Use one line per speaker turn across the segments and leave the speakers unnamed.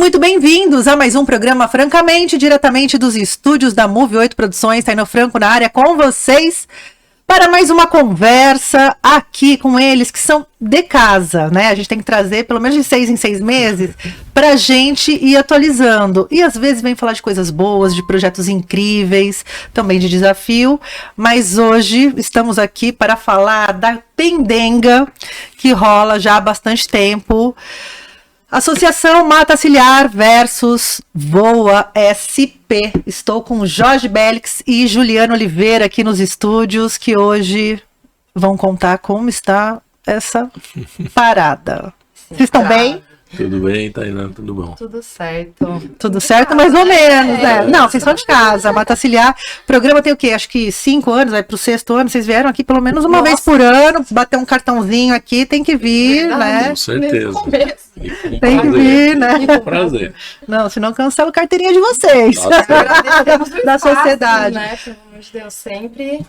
muito bem-vindos a mais um programa Francamente, diretamente dos estúdios da Move 8 Produções, Taino Franco na área com vocês, para mais uma conversa aqui com eles que são de casa, né? A gente tem que trazer pelo menos de 6 em 6 meses pra gente ir atualizando. E às vezes vem falar de coisas boas, de projetos incríveis, também de desafio, mas hoje estamos aqui para falar da pendenga que rola já há bastante tempo. Associação Mata Ciliar versus Voa SP. Estou com Jorge Bélix e Juliana Oliveira aqui nos estúdios, que hoje vão contar como está essa parada. Vocês estão bem?
Tudo bem, Tainá? Tudo bom?
Tudo certo.
Tudo certo, mais ou menos, né? Não, vocês são de casa, Mata Ciliar. O programa tem o quê? Acho que 5 anos, vai pro 6º ano. Vocês vieram aqui pelo menos uma vez por ano, bater um cartãozinho aqui, tem que vir, né?
Com certeza.
Tem que vir, né?
Com prazer.
Não, senão cancela a carteirinha de vocês. Da sociedade.
Né? Pelo amor de Deus, sempre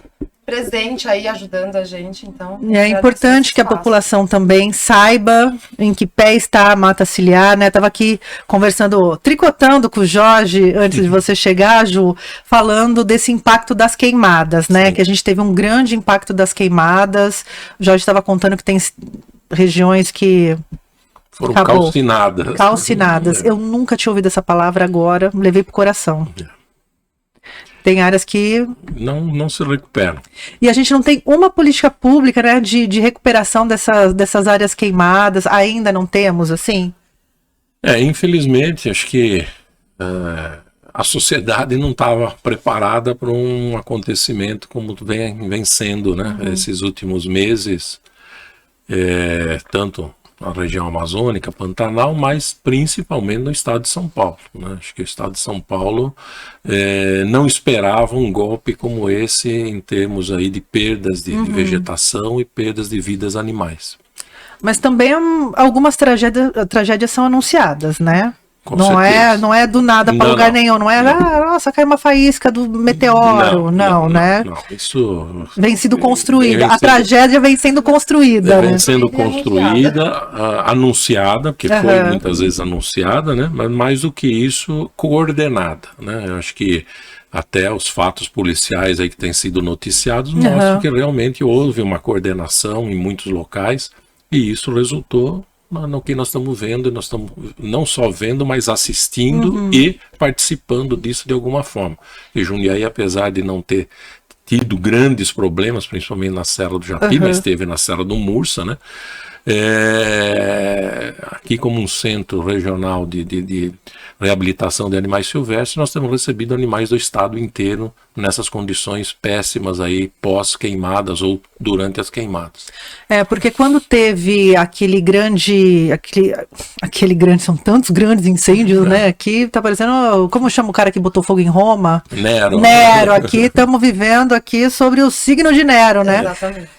presente aí, ajudando a gente, então...
E é importante que a população também saiba em que pé está a Mata Ciliar, né? Tava aqui conversando, tricotando com o Jorge, antes de você chegar, Ju, falando desse impacto das queimadas, né? Sim. Que a gente teve um grande impacto das queimadas. O Jorge estava contando que tem regiões que...
Foram calcinadas.
Calcinadas. Eu nunca tinha ouvido essa palavra, agora levei pro coração. Tem áreas que...
Não se recuperam.
E a gente não tem uma política pública, né, de recuperação dessas áreas queimadas. Ainda não temos, assim?
Infelizmente, acho que a sociedade não estava preparada para um acontecimento como vem sendo, né? Esses últimos meses, tanto na região amazônica, Pantanal, mas principalmente no estado de São Paulo, né? Acho que o estado de São Paulo não esperava um golpe como esse em termos aí de perdas de vegetação e perdas de vidas animais. Mas
também algumas tragédias são anunciadas, né? Não é do nada para lugar nenhum, não é, nossa, caiu uma faísca do meteoro, não, né? Não,
isso
vem sendo construída, a tragédia vem sendo construída.
Vem sendo construída, anunciada, porque foi muitas vezes anunciada, né? Mas mais do que isso, coordenada, né? Eu acho que até os fatos policiais aí que têm sido noticiados mostram que realmente houve uma coordenação em muitos locais e isso resultou no que nós estamos vendo, nós estamos não só vendo, mas assistindo e participando disso de alguma forma. E Jundiaí, apesar de não ter tido grandes problemas, principalmente na Serra do Japi, mas teve na Serra do Mursa, né? Aqui como um centro regional de reabilitação de animais silvestres, nós temos recebido animais do estado inteiro nessas condições péssimas aí, pós-queimadas ou durante as queimadas.
Porque quando teve aquele grande, são tantos grandes incêndios, né? Aqui tá parecendo, como chama o cara que botou fogo em Roma? Nero, aqui estamos vivendo aqui sobre o signo de Nero, né?
Exatamente.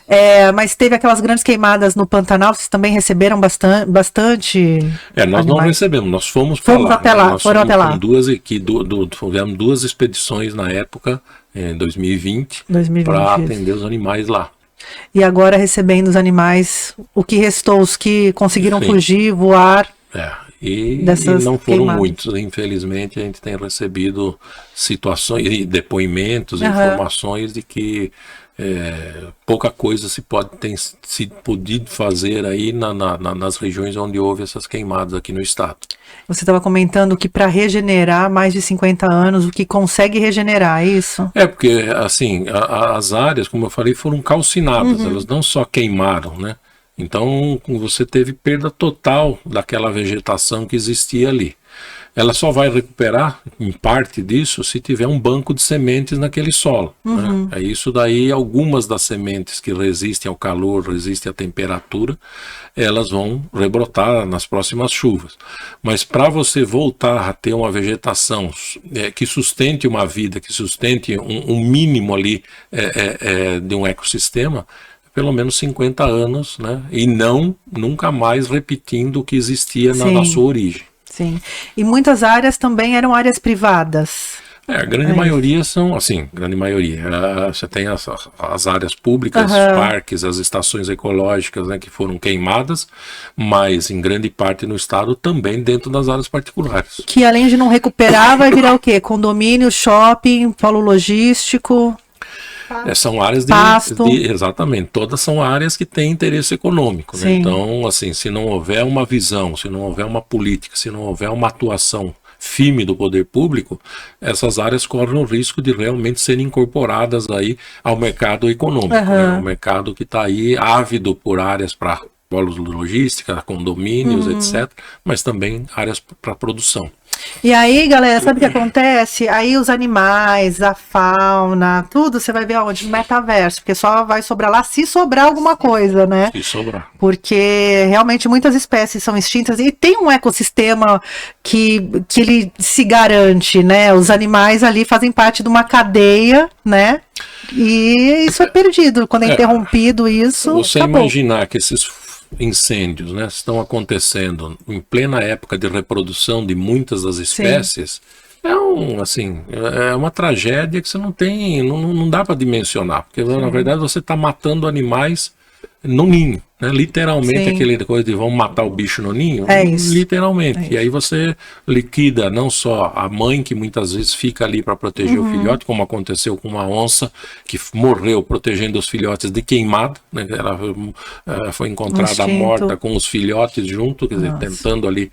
Mas teve aquelas grandes queimadas no Pantanal, vocês também receberam bastante
nós animais. Não recebemos, nós fomos
até lá,
nós
foram até lá.
Tivemos 2 expedições na época, em 2020. Para atender os animais lá.
E agora recebendo os animais, o que restou, os que conseguiram fugir, voar.
E não foram muitos, infelizmente a gente tem recebido situações, depoimentos, informações de que pouca coisa se podido fazer aí nas regiões onde houve essas queimadas aqui no estado.
Você estava comentando que para regenerar mais de 50 anos, o que consegue regenerar, é isso?
Porque assim, as áreas, como eu falei, foram calcinadas, elas não só queimaram, né? Então você teve perda total daquela vegetação que existia ali. Ela só vai recuperar, em parte disso, se tiver um banco de sementes naquele solo. Né? Isso daí, algumas das sementes que resistem ao calor, resistem à temperatura, elas vão rebrotar nas próximas chuvas. Mas para você voltar a ter uma vegetação que sustente uma vida, que sustente um mínimo ali de um ecossistema, pelo menos 50 anos, né? E nunca mais repetindo o que existia na sua origem.
Sim. E muitas áreas também eram áreas privadas.
A grande maioria são, assim, grande maioria. Você tem as áreas públicas, os parques, as estações ecológicas, né, que foram queimadas, mas em grande parte no estado também dentro das áreas particulares.
Que além de não recuperar, vai virar o quê? Condomínio, shopping, polo logístico...
São áreas exatamente, todas são áreas que têm interesse econômico, né? Então, assim, se não houver uma visão, se não houver uma política, se não houver uma atuação firme do poder público, essas áreas correm o risco de realmente serem incorporadas aí ao mercado econômico, né? O mercado que está aí ávido por áreas para polos de logística, condomínios, etc., mas também áreas para produção.
E aí, galera, sabe o que acontece? Aí os animais, a fauna, tudo você vai ver aonde? No metaverso, porque só vai sobrar lá se sobrar alguma coisa, né?
Se sobrar.
Porque realmente muitas espécies são extintas e tem um ecossistema que ele se garante, né? Os animais ali fazem parte de uma cadeia, né? E isso é perdido. Quando é interrompido isso,
você
acabou.
imaginar que esses incêndios, né, estão acontecendo em plena época de reprodução de muitas das espécies, é uma tragédia que você não dá para dimensionar, porque na verdade você está matando animais no ninho, né? Literalmente aquele coisa de vão matar o bicho no ninho, literalmente. E aí você liquida não só a mãe, que muitas vezes fica ali para proteger o filhote, como aconteceu com uma onça que morreu protegendo os filhotes de queimado, né? Ela foi encontrada morta com os filhotes junto, quer dizer, tentando ali.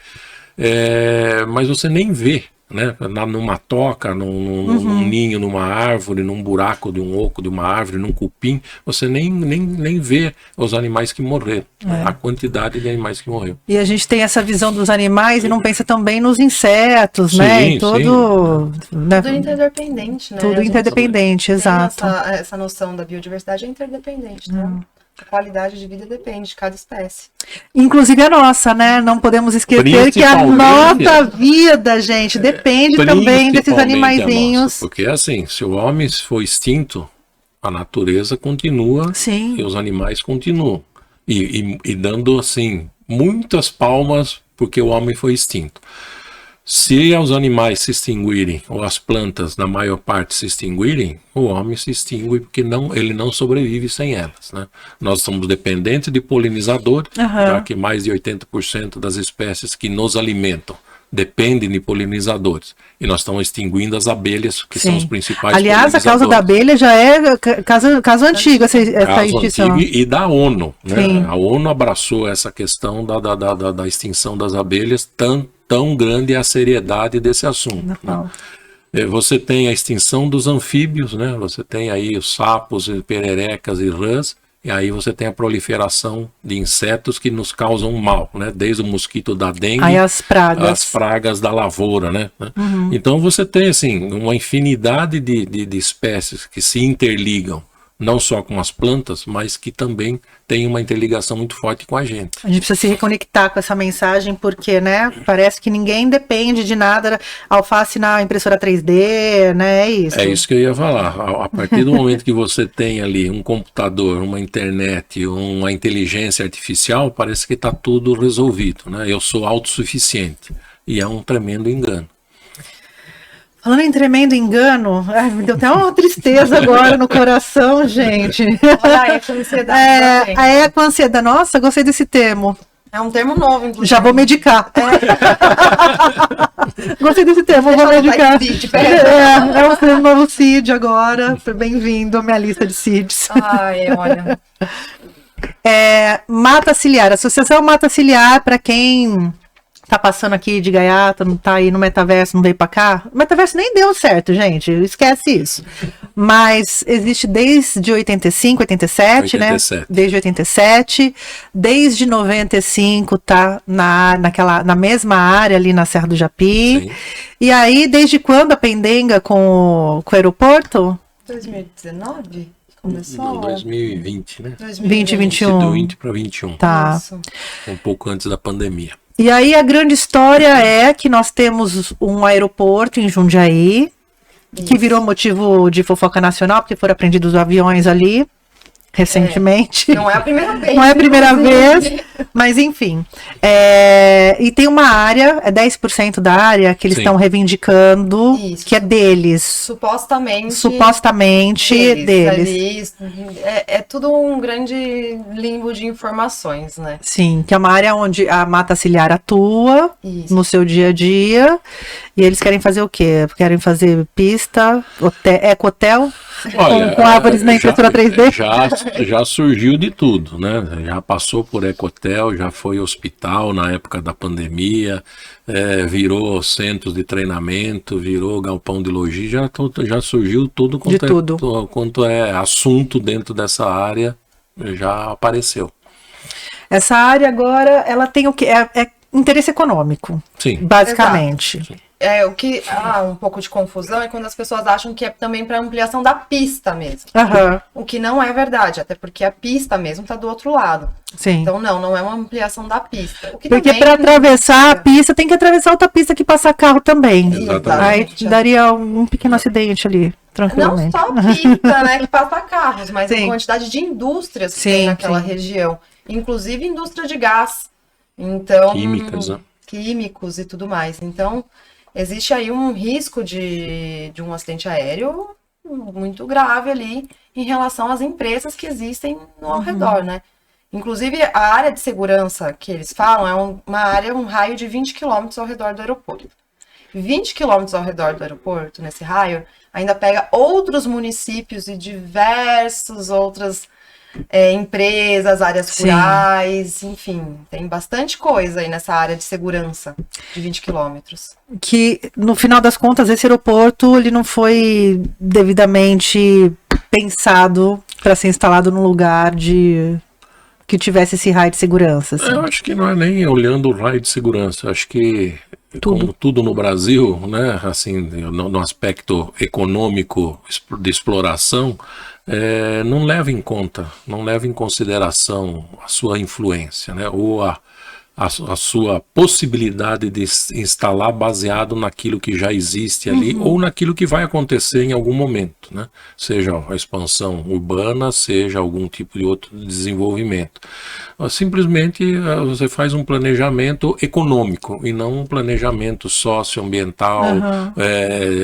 Mas você nem vê, né? Numa toca, num ninho, numa árvore, num buraco de um oco de uma árvore, num cupim, você nem vê os animais que morreram, a quantidade de animais que morreram.
E a gente tem essa visão dos animais e não pensa também nos insetos, né? E tudo
interdependente, né?
Tudo interdependente, exato.
Essa noção da biodiversidade é interdependente, né? A qualidade de vida depende de cada espécie.
Inclusive a nossa, né? Não podemos esquecer que a nossa vida, gente, depende também desses animaizinhos.
Porque assim, se o homem for extinto, a natureza continua e os animais continuam. E dando, assim, muitas palmas porque o homem foi extinto. Se os animais se extinguirem, ou as plantas, na maior parte, se extinguirem, o homem se extingue porque ele não sobrevive sem elas, né? Nós somos dependentes de polinizadores, já que mais de 80% das espécies que nos alimentam dependem de polinizadores. E nós estamos extinguindo as abelhas, que são os principais
polinizadores. Aliás, a causa da abelha já é caso antigo, essa extinção.
E da ONU, né? A ONU abraçou essa questão da extinção das abelhas, tão grande é a seriedade desse assunto. Né? Você tem a extinção dos anfíbios, né? Você tem aí os sapos, pererecas e rãs, e aí você tem a proliferação de insetos que nos causam mal, né? Desde o mosquito da dengue,
aí as
pragas da lavoura, né? Então você tem assim uma infinidade de espécies que se interligam, não só com as plantas, mas que também tem uma interligação muito forte com a gente.
A gente precisa se reconectar com essa mensagem, porque, né, parece que ninguém depende de nada, alface na impressora 3D, né, é isso.
É isso que eu ia falar. A partir do momento que você tem ali um computador, uma internet, uma inteligência artificial, parece que está tudo resolvido, né? Eu sou autossuficiente. E é um tremendo engano.
Falando em tremendo engano, me deu até uma tristeza agora no coração, gente.
Olha a eco-ansiedade.
A eco-ansiedade. Nossa, gostei desse termo.
É um termo novo, inclusive.
Já vou medicar. Gostei desse termo, vou medicar. É um termo novo CID agora. Bem-vindo à minha lista de CIDs.
Olha.
Mata ciliar. Associação Mata Ciliar, para quem tá passando aqui de gaiata, não tá aí no metaverso, não veio pra cá. O metaverso nem deu certo, gente. Esquece isso. Mas existe desde 85, 87, né? Desde 87. Desde 95 tá na mesma área ali na Serra do Japi.
Sim.
E aí, desde quando a pendenga com o aeroporto?
2019? Começou?
Não, 2020, né?
2021.
Do 20 para 21.
Tá.
Isso.
Um pouco antes da pandemia.
E aí a grande história é que nós temos um aeroporto em Jundiaí, que virou motivo de fofoca nacional, porque foram apreendidos os aviões ali. recentemente.
Não é a primeira vez.
Não é a primeira
inclusive.
vez, mas enfim. E tem uma área, é 10% da área que eles
Sim.
estão reivindicando,
Isso.
que é deles.
Supostamente
Deles.
ali, é tudo um grande limbo de informações, né?
Sim, que é uma área onde a mata ciliar atua
Isso.
no seu dia a dia. E eles querem fazer o quê? Querem fazer pista, ecotel, com árvores na impressora 3D?
Já surgiu de tudo, né? Já passou por ecotel, já foi hospital na época da pandemia, virou centros de treinamento, virou galpão de logística, já surgiu tudo
De tudo.
quanto é assunto dentro dessa área, já apareceu.
Essa área agora, ela tem o quê? É interesse econômico,
Sim.
basicamente.
O que há um pouco de confusão é quando as pessoas acham que é também para ampliação da pista mesmo.
Aham,
O que não é verdade, até porque a pista mesmo está do outro lado.
sim.
Então não é uma ampliação da pista. O que
Porque
também-
para atravessar a pista, tem que atravessar outra pista que passa carro também.
Exatamente.
Aí daria um pequeno acidente ali,
Não
tranquilamente.
só a pista, né, que passa carros, mas
Sim.
a quantidade de indústrias que
Sim,
tem naquela
sim.
região. Inclusive indústria de gás. Então,
Químicas, né?
químicos e tudo mais. Então, existe aí um risco de um acidente aéreo muito grave ali em relação às empresas que existem ao redor, né? Inclusive, a área de segurança que eles falam é uma área, um raio de 20 quilômetros ao redor do aeroporto. 20 quilômetros ao redor do aeroporto, nesse raio, ainda pega outros municípios e diversas outras empresas, áreas
Sim.
rurais, enfim, tem bastante coisa aí nessa área de segurança de 20 quilômetros.
Que, no final das contas, esse aeroporto ele não foi devidamente pensado para ser instalado num lugar que tivesse esse raio de segurança. assim.
Eu acho que não é nem olhando o raio de segurança. Acho que, como tudo no Brasil, né, assim, no aspecto econômico de exploração, não leva em conta, não leva em consideração a sua influência, né, ou a sua possibilidade de instalar baseado naquilo que já existe ali ou naquilo que vai acontecer em algum momento, né? Seja a expansão urbana, seja algum tipo de outro desenvolvimento. Simplesmente você faz um planejamento econômico e não um planejamento socioambiental,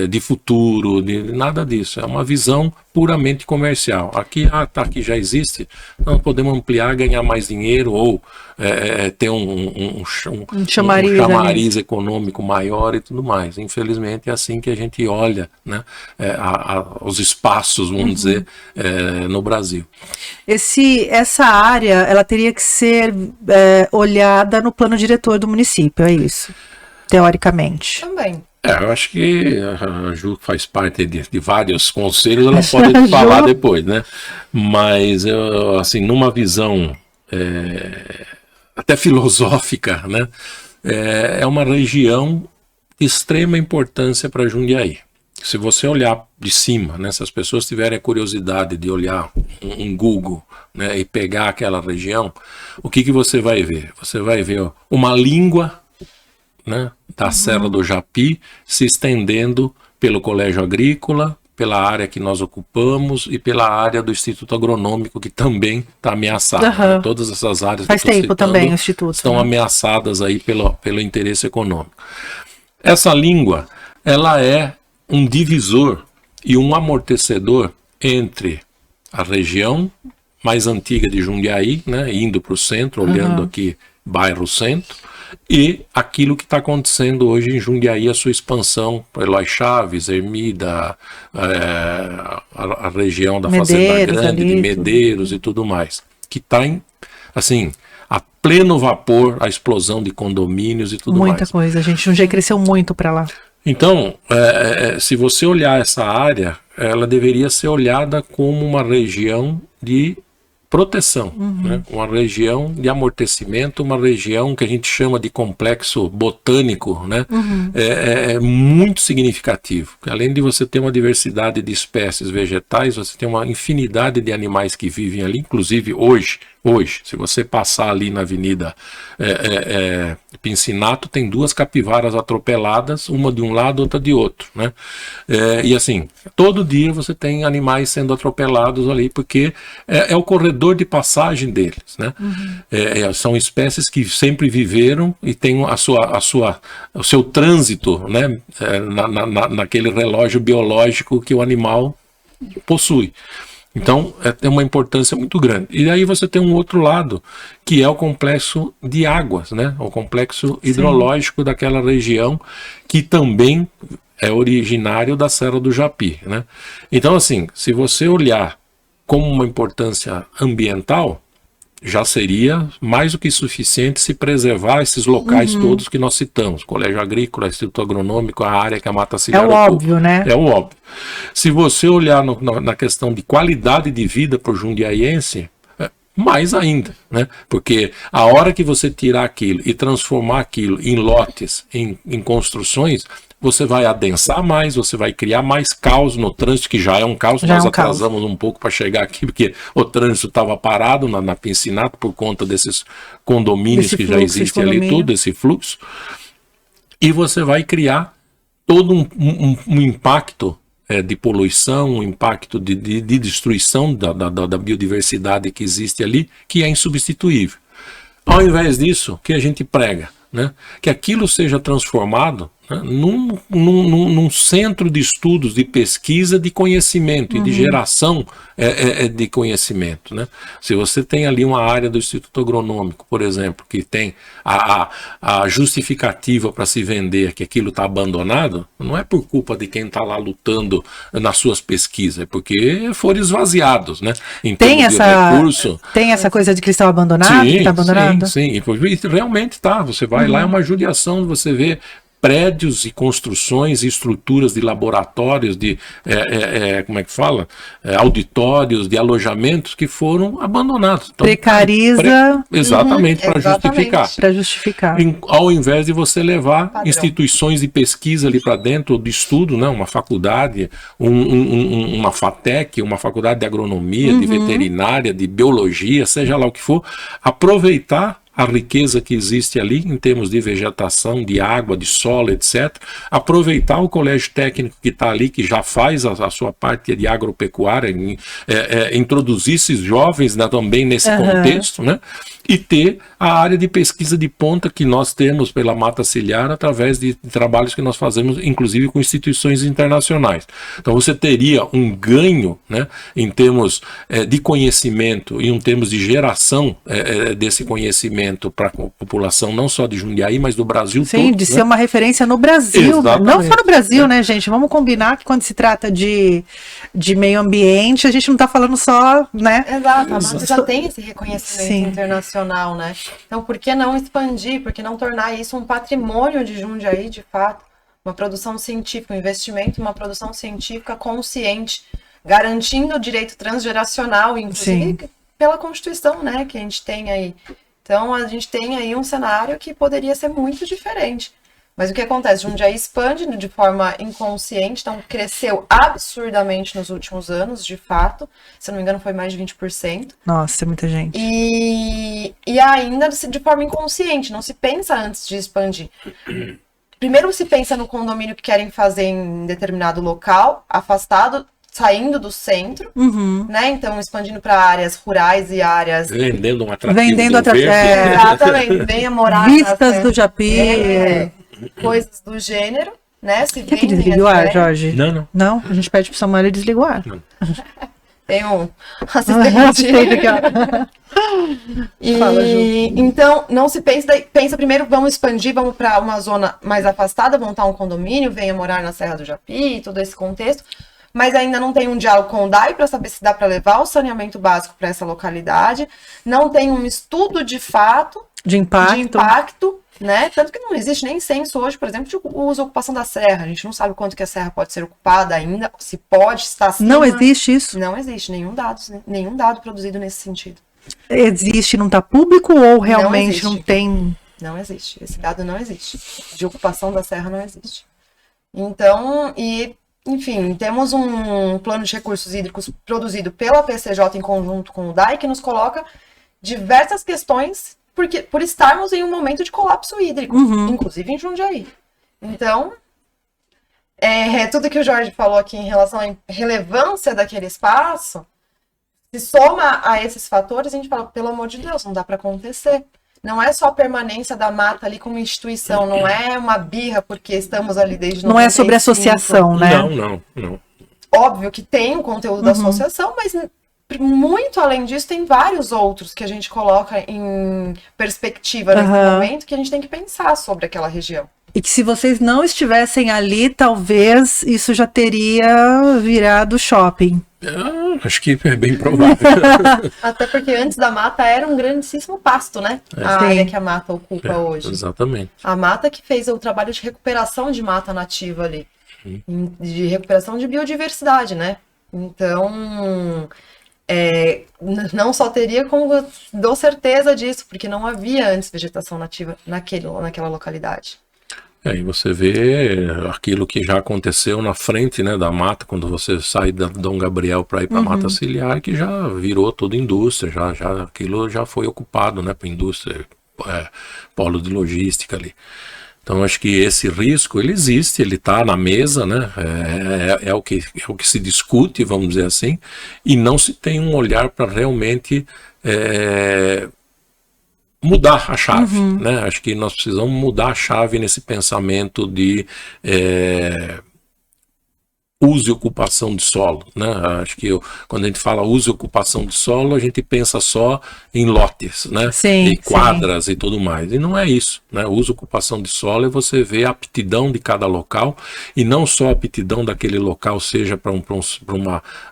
de futuro, de nada disso. É uma visão puramente comercial. Aqui já existe, nós podemos ampliar, ganhar mais dinheiro ou ter um chamariz econômico maior e tudo mais. Infelizmente é assim que a gente olha, né, os espaços, vamos dizer, no Brasil.
Essa área, ela teria que ser olhada no plano diretor do município, é isso, teoricamente.
Também.
Eu acho que a Ju faz parte de vários conselhos, ela pode falar depois, né? Mas, assim, numa visão até filosófica, né? É uma região de extrema importância para Jundiaí. Se você olhar de cima, né, se as pessoas tiverem a curiosidade de olhar um Google, né, e pegar aquela região, o que você vai ver? Você vai ver uma língua, né, da Serra do Japi se estendendo pelo Colégio Agrícola, pela área que nós ocupamos e pela área do Instituto Agronômico, que também está ameaçada. Né? Todas essas áreas
faz
que eu
tempo
citando
também o Instituto
estão ameaçadas aí pelo interesse econômico. Essa língua, ela é um divisor e um amortecedor entre a região mais antiga de Jundiaí, né, indo para o centro, olhando aqui bairro centro, e aquilo que está acontecendo hoje em Jundiaí, a sua expansão, Eloy Chaves, Ermida, a região da Fazenda Grande, de Medeiros e tudo mais, que está assim, a pleno vapor, a explosão de condomínios e tudo mais.
Muita coisa, gente, Jundiaí cresceu muito para lá.
Então, se você olhar essa área, ela deveria ser olhada como uma região de proteção, né? Uma região de amortecimento, uma região que a gente chama de complexo botânico, né? É muito significativo. Além de você ter uma diversidade de espécies vegetais, você tem uma infinidade de animais que vivem ali, inclusive hoje Hoje, se você passar ali na Avenida Pincinato, tem 2 capivaras atropeladas, uma de um lado, outra de outro, né? E assim, todo dia você tem animais sendo atropelados ali, porque é o corredor de passagem deles, né? São espécies que sempre viveram e têm o seu trânsito, né? Naquele relógio biológico que o animal possui. Então, tem uma importância muito grande. E aí você tem um outro lado, que é o complexo de águas, né? O complexo hidrológico daquela região, que também é originário da Serra do Japi, né? Então, assim, se você olhar como uma importância ambiental, já seria mais do que suficiente se preservar esses locais todos que nós citamos, Colégio Agrícola, Instituto Agronômico, a área que a Mata Ciliar
ocupa. É o óbvio, né?
É o óbvio. Se você olhar na questão de qualidade de vida para o jundiaiense, mais ainda, né? Porque a hora que você tirar aquilo e transformar aquilo em lotes, em construções, você vai adensar mais, você vai criar mais caos no trânsito, que já é um caos. Nós atrasamos um pouco para chegar aqui, porque o trânsito estava parado na Pincinato por conta desses condomínios que já existem ali, tudo esse fluxo. E você vai criar todo um impacto de poluição, um impacto de destruição da biodiversidade que existe ali, que é insubstituível. Ao invés disso, o que a gente prega? Né? Que aquilo seja transformado, né, num centro de estudos, de pesquisa, de conhecimento e de geração de conhecimento. Né? Se você tem ali uma área do Instituto Agronômico, por exemplo, que tem a justificativa para se vender que aquilo está abandonado, não é por culpa de quem está lá lutando nas suas pesquisas, é porque foram esvaziados, né?
Tem essa coisa de que eles estão abandonados?
Sim,
que tá abandonado?
sim. E realmente está. Você vai lá, é uma judiação, você vê prédios e construções e estruturas de laboratórios, de como é que fala? Auditórios, de alojamentos que foram abandonados. Então,
precariza.
Exatamente, para justificar.
Para justificar.
Ao invés de você levar instituições de pesquisa ali para dentro, de estudo, né? Uma faculdade, uma FATEC, uma faculdade de agronomia, de veterinária, de biologia, seja lá o que for, aproveitar a riqueza que existe ali em termos de vegetação, de água, de solo, etc. Aproveitar o colégio técnico que está ali, que já faz a sua parte de agropecuária, introduzir esses jovens, né, também nesse contexto, né? E ter a área de pesquisa de ponta que nós temos pela Mata Ciliar através de trabalhos que nós fazemos, inclusive com instituições internacionais. Então você teria um ganho, né, em termos de conhecimento e em termos de geração desse conhecimento para a população, não só de Jundiaí, mas do Brasil todo. Sim,
de ser uma referência no Brasil. Exatamente. Não só no Brasil, né, gente? Vamos combinar que quando se trata de meio ambiente, a gente não está falando só, né?
Exato, a Mata já tem esse reconhecimento internacional, né? Então, por que não expandir? Por que não tornar isso um patrimônio de Jundiaí, de fato? Uma produção científica, um investimento em uma produção científica consciente, garantindo o direito transgeracional, inclusive pela Constituição, né, que a gente tem aí. Então, a gente tem aí um cenário que poderia ser muito diferente. Mas o que acontece? Jundiaí expande de forma inconsciente, então cresceu absurdamente nos últimos anos, de fato. Se eu não me engano, foi mais de 20%.
Nossa, é muita gente.
E ainda de forma inconsciente, não se pensa antes de expandir. Primeiro se pensa no condomínio que querem fazer em determinado local, afastado, saindo do centro, né? Então expandindo para áreas rurais e áreas...
Vendendo um atrativo
Exatamente, venha morar...
Vistas do Japi...
coisas do gênero, né? Se
quer que desligue o ar, Jorge?
Não.
Não? A gente pede pro Samuel e desliga o ar.
Tem um assistente aqui, ó. Então, não se pensa primeiro, vamos expandir, vamos para uma zona mais afastada, montar um condomínio, venha morar na Serra do Japi, todo esse contexto. Mas ainda não tem um diálogo com o DAI para saber se dá para levar o saneamento básico para essa localidade. Não tem um estudo de fato
de impacto,
né? Tanto que não existe nem censo hoje, por exemplo, de uso e ocupação da serra. A gente não sabe quanto que a serra pode ser ocupada ainda, se pode estar acima.
Não existe isso?
Não existe nenhum dado produzido nesse sentido.
Existe, não está público ou realmente não tem?
Não existe, esse dado não existe. De ocupação da serra não existe. Então, enfim, temos um plano de recursos hídricos produzido pela PCJ em conjunto com o DAI, que nos coloca diversas questões por estarmos em um momento de colapso hídrico, inclusive em Jundiaí. Então, tudo que o Jorge falou aqui em relação à relevância daquele espaço, se soma a esses fatores, a gente fala, pelo amor de Deus, não dá para acontecer. Não é só a permanência da mata ali como instituição, não é uma birra porque estamos ali desde 95.
Não é sobre associação, né?
Não.
Óbvio que tem o conteúdo da associação, mas muito além disso, tem vários outros que a gente coloca em perspectiva nesse momento que a gente tem que pensar sobre aquela região.
E que se vocês não estivessem ali, talvez isso já teria virado shopping.
Acho que é bem provável.
Até porque antes da mata era um grandíssimo pasto, né? A área que a mata ocupa hoje.
Exatamente.
A mata que fez o trabalho de recuperação de mata nativa ali. De recuperação de biodiversidade, né? Então, não só teria, como eu dou certeza disso, porque não havia antes vegetação nativa naquela localidade.
E você vê aquilo que já aconteceu na frente, né, da mata, quando você sai da Dom Gabriel para ir para a Mata Ciliar, que já virou toda indústria, aquilo já foi ocupado, né, para indústria, polo de logística ali. Então acho que esse risco ele existe, ele está na mesa, né, é o que se discute, vamos dizer assim, e não se tem um olhar para realmente mudar a chave, né? Acho que nós precisamos mudar a chave nesse pensamento de uso e ocupação de solo, né? Acho que quando a gente fala uso e ocupação de solo, a gente pensa só em lotes, né?
Sim,
e quadras e tudo mais. E não é isso, né? Uso e ocupação de solo é você ver a aptidão de cada local, e não só a aptidão daquele local seja para um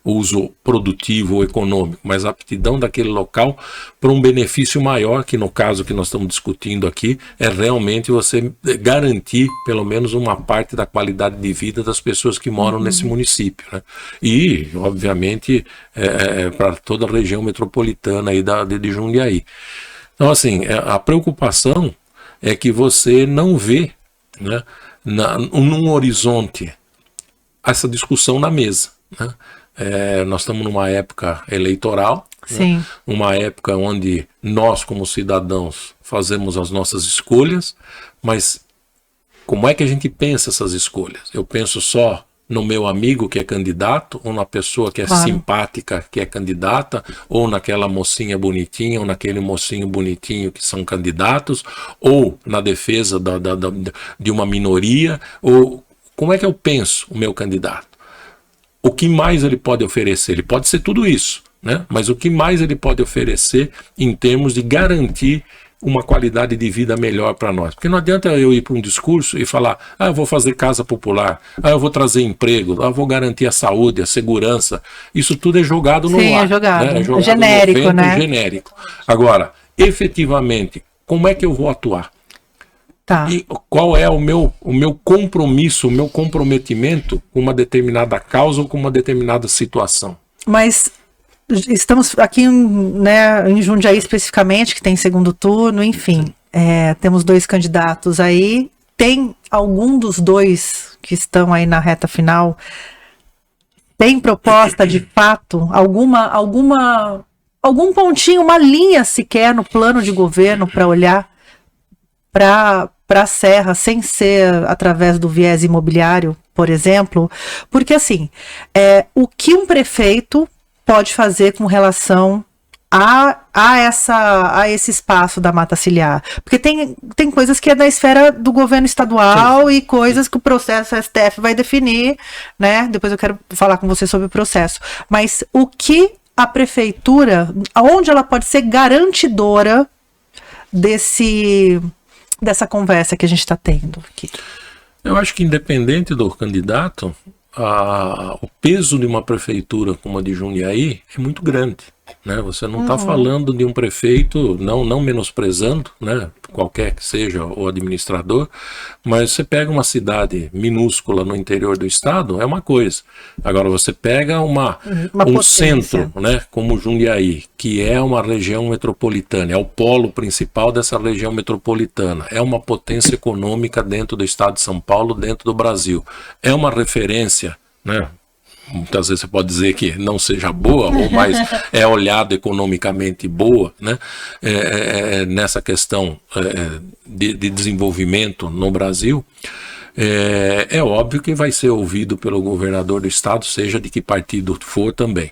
uso produtivo ou econômico, mas a aptidão daquele local para um benefício maior, que no caso que nós estamos discutindo aqui, é realmente você garantir pelo menos uma parte da qualidade de vida das pessoas que moram nesse município, né? E, obviamente, para toda a região metropolitana aí de Jundiaí. Então, assim, a preocupação é que você não vê, né, num horizonte essa discussão na mesa, né? Nós estamos numa época eleitoral, né? Uma época onde nós, como cidadãos, fazemos as nossas escolhas, mas como é que a gente pensa essas escolhas? Eu penso só no meu amigo que é candidato, ou na pessoa que é simpática que é candidata, ou naquela mocinha bonitinha, ou naquele mocinho bonitinho que são candidatos, ou na defesa de uma minoria, ou como é que eu penso o meu candidato? O que mais ele pode oferecer? Ele pode ser tudo isso, né? Mas o que mais ele pode oferecer em termos de garantir uma qualidade de vida melhor para nós? Porque não adianta eu ir para um discurso e falar, eu vou fazer casa popular, eu vou trazer emprego, eu vou garantir a saúde, a segurança. Isso tudo é jogado no ar.
É jogado.
Né?
É jogado genérico, vento, né?
Genérico. Agora, efetivamente, como é que eu vou atuar? E qual é o meu compromisso, o meu comprometimento com uma determinada causa ou com uma determinada situação?
Mas estamos aqui, né, em Jundiaí especificamente, que tem segundo turno, enfim, temos 2 candidatos aí. Tem algum dos 2 que estão aí na reta final? Tem proposta de fato? Algum pontinho, uma linha sequer no plano de governo para olhar para a Serra, sem ser através do viés imobiliário, por exemplo? Porque assim, o que um prefeito pode fazer com relação a esse espaço da Mata Ciliar? Porque tem coisas que é da esfera do governo estadual e coisas que o processo STF vai definir, né? Depois eu quero falar com você sobre o processo. Mas o que a prefeitura, aonde ela pode ser garantidora dessa conversa que a gente está tendo aqui?
Eu acho que independente do candidato, o peso de uma prefeitura como a de Jundiaí é muito grande, né? Você não está falando de um prefeito, não menosprezando, né, qualquer que seja o administrador, mas você pega uma cidade minúscula no interior do estado, é uma coisa. Agora você pega um centro, né, como Jundiaí, que é uma região metropolitana, é o polo principal dessa região metropolitana, é uma potência econômica dentro do estado de São Paulo, dentro do Brasil, é uma referência, né, muitas vezes você pode dizer que não seja boa, ou mais é olhado economicamente boa, né? Nessa questão de desenvolvimento no Brasil, é óbvio que vai ser ouvido pelo governador do estado, seja de que partido for também.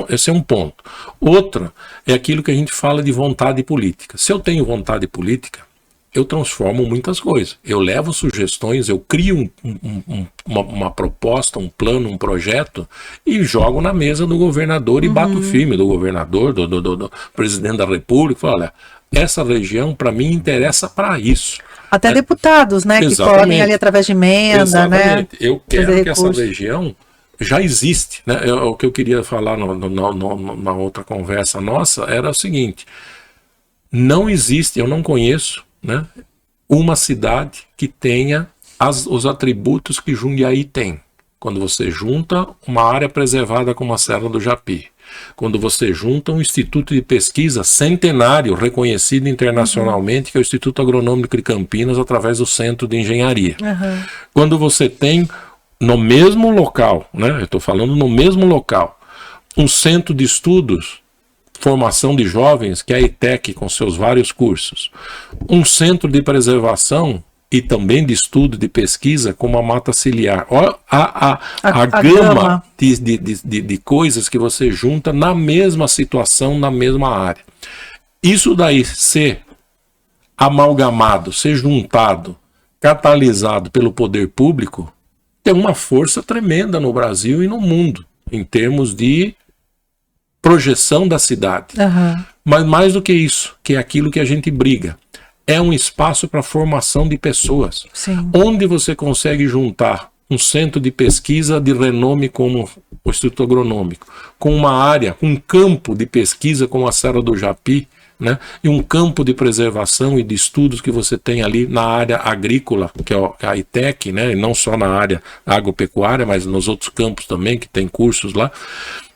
Esse é um ponto. Outra é aquilo que a gente fala de vontade política. Se eu tenho vontade política, eu transformo muitas coisas. Eu levo sugestões, eu crio uma proposta, um plano, um projeto e jogo na mesa do governador e bato firme do governador, do presidente da República. Falo, olha, essa região para mim interessa para isso.
Até deputados, né, que podem ali através de emenda, né?
Eu quero que essa região já existe, né? O que eu queria falar na outra conversa nossa era o seguinte: não existe, eu não conheço, né, uma cidade que tenha os atributos que Jundiaí tem. Quando você junta uma área preservada como a Serra do Japi, quando você junta um instituto de pesquisa centenário, reconhecido internacionalmente, que é o Instituto Agronômico de Campinas, através do Centro de Engenharia. Quando você tem no mesmo local, né, eu estou falando no mesmo local, um centro de estudos, formação de jovens, que é a ETEC, com seus vários cursos, um centro de preservação e também de estudo, de pesquisa, como a mata ciliar. Olha a gama de coisas que você junta na mesma situação, na mesma área. Isso daí ser amalgamado, ser juntado, catalisado pelo poder público, tem uma força tremenda no Brasil e no mundo, em termos de projeção da cidade. Mas mais do que isso, que é aquilo que a gente briga, é um espaço para formação de pessoas. Onde você consegue juntar um centro de pesquisa de renome como o Instituto Agronômico, com uma área, um campo de pesquisa como a Serra do Japi, né, e um campo de preservação e de estudos que você tem ali na área agrícola, que é a ITEC, né, e não só na área agropecuária, mas nos outros campos também, que tem cursos lá,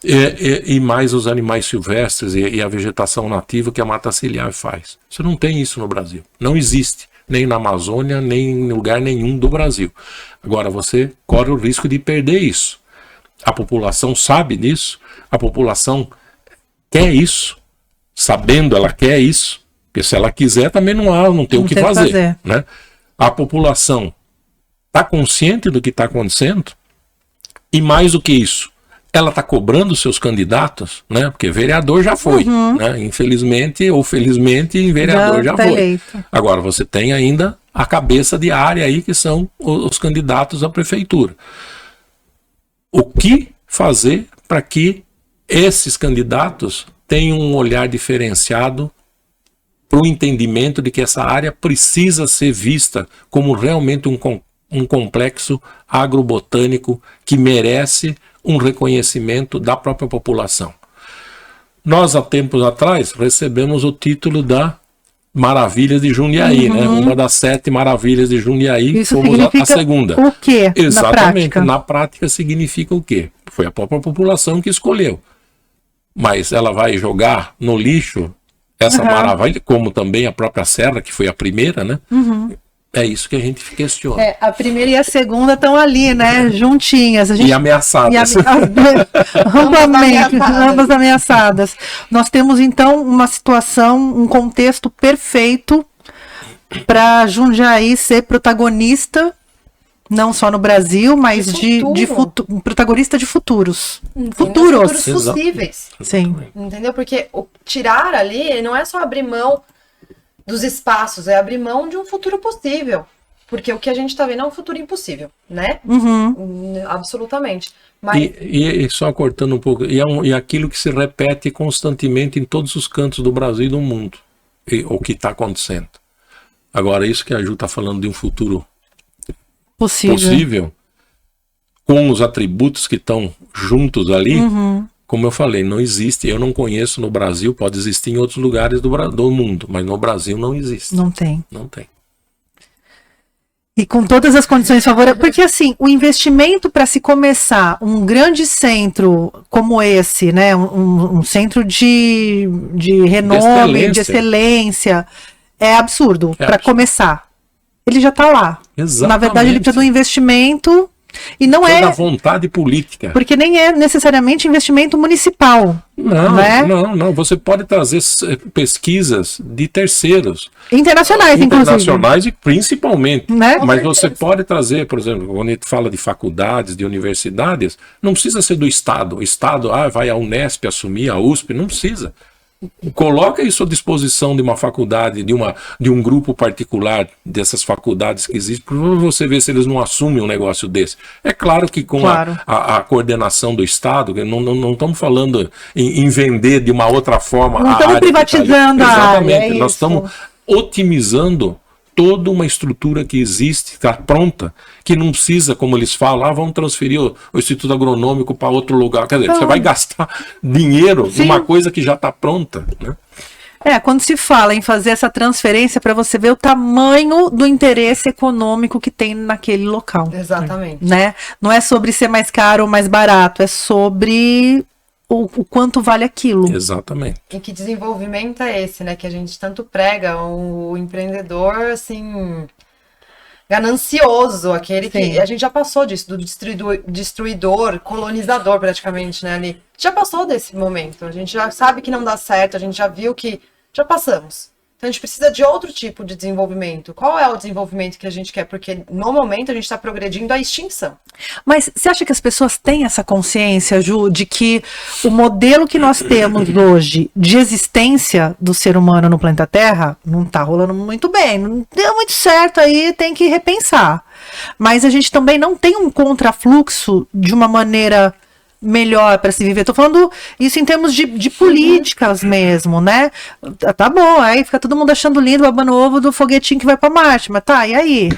e mais os animais silvestres e a vegetação nativa que a mata ciliar faz. Você não tem isso no Brasil, não existe, nem na Amazônia, nem em lugar nenhum do Brasil. Agora você corre o risco de perder isso. A população sabe disso, a população quer isso, sabendo ela quer isso, porque se ela quiser também não tem o que fazer. Né? A população está consciente do que está acontecendo e mais do que isso, ela está cobrando seus candidatos, né? Porque vereador já foi, né? Infelizmente ou felizmente vereador já foi. Eleito. Agora você tem ainda a cabeça de área aí que são os candidatos à prefeitura. O que fazer para que esses candidatos tenham um olhar diferenciado para o entendimento de que essa área precisa ser vista como realmente um complexo agrobotânico que merece um reconhecimento da própria população. Nós, há tempos atrás, recebemos o título da Maravilhas de Jundiaí, né? Uma das 7 maravilhas de Jundiaí, isso fomos a segunda.
O quê?
Exatamente, na prática significa o quê? Foi a própria população que escolheu. Mas ela vai jogar no lixo essa maravilha, como também a própria Serra, que foi a primeira, né? É isso que a gente questiona.
A primeira e a segunda estão ali, né? Juntinhas.
E ameaçadas.
Ambas ameaçadas. Nós temos, então, uma situação, um contexto perfeito para Jundiaí ser protagonista, não só no Brasil, mas protagonista de futuros. Futuros possíveis.
Sim. Entendeu? Porque tirar ali não é só abrir mão dos espaços, é abrir mão de um futuro possível. Porque o que a gente está vendo é um futuro impossível, né? Absolutamente. Mas...
E só cortando um pouco, e aquilo que se repete constantemente em todos os cantos do Brasil e do mundo, o que está acontecendo. Agora, isso que a Ju está falando de um futuro possível, com os atributos que estão juntos ali, como eu falei, não existe, eu não conheço no Brasil, pode existir em outros lugares do mundo, mas no Brasil não existe.
Não tem.
Não tem.
E com todas as condições favoráveis, porque assim, o investimento para se começar um grande centro como esse, né, um centro de renome, de excelência, é absurdo para começar. Ele já está lá.
Exatamente.
Na verdade, ele precisa de um investimento E não
toda
é
a vontade política.
porque nem é necessariamente investimento municipal.
Não,
né?
não. Você pode trazer pesquisas de terceiros.
Internacionais, inclusive.
Internacionais e principalmente.
Né?
Mas você pode trazer, por exemplo, quando a gente fala de faculdades, de universidades, não precisa ser do Estado. O Estado, vai a Unesp assumir, a USP, não precisa. Coloca isso à disposição de uma faculdade, de um grupo particular dessas faculdades que existem, para você ver se eles não assumem um negócio desse. É claro que com a coordenação do Estado, não estamos falando em vender de uma outra forma
não
a
estamos
área.
privatizando a área.
Exatamente, nós estamos otimizando toda uma estrutura que existe, está pronta, que não precisa, como eles falam, vamos transferir o Instituto Agronômico para outro lugar. Quer dizer, você vai gastar dinheiro numa coisa que já está pronta, né?
Quando se fala em fazer essa transferência, para você ver o tamanho do interesse econômico que tem naquele local.
Exatamente.
Né? Não é sobre ser mais caro ou mais barato, é sobre o quanto vale aquilo.
Exatamente.
E que desenvolvimento é esse, né? Que a gente tanto prega, o empreendedor, assim, ganancioso, aquele que a gente já passou disso, do destruidor, colonizador praticamente, né? Ali. Já passou desse momento, a gente já sabe que não dá certo, a gente já viu que já passamos. Então a gente precisa de outro tipo de desenvolvimento. Qual é o desenvolvimento que a gente quer? Porque no momento a gente está progredindo à extinção.
Mas você acha que as pessoas têm essa consciência, Ju, de que o modelo que nós temos hoje de existência do ser humano no planeta Terra não está rolando muito bem, não deu muito certo aí, tem que repensar. Mas a gente também não tem um contrafluxo de uma maneira melhor para se viver. Estou falando isso em termos de políticas mesmo, né? Tá bom, aí fica todo mundo achando lindo, babando ovo do foguetinho que vai para Marte, mas tá, e aí?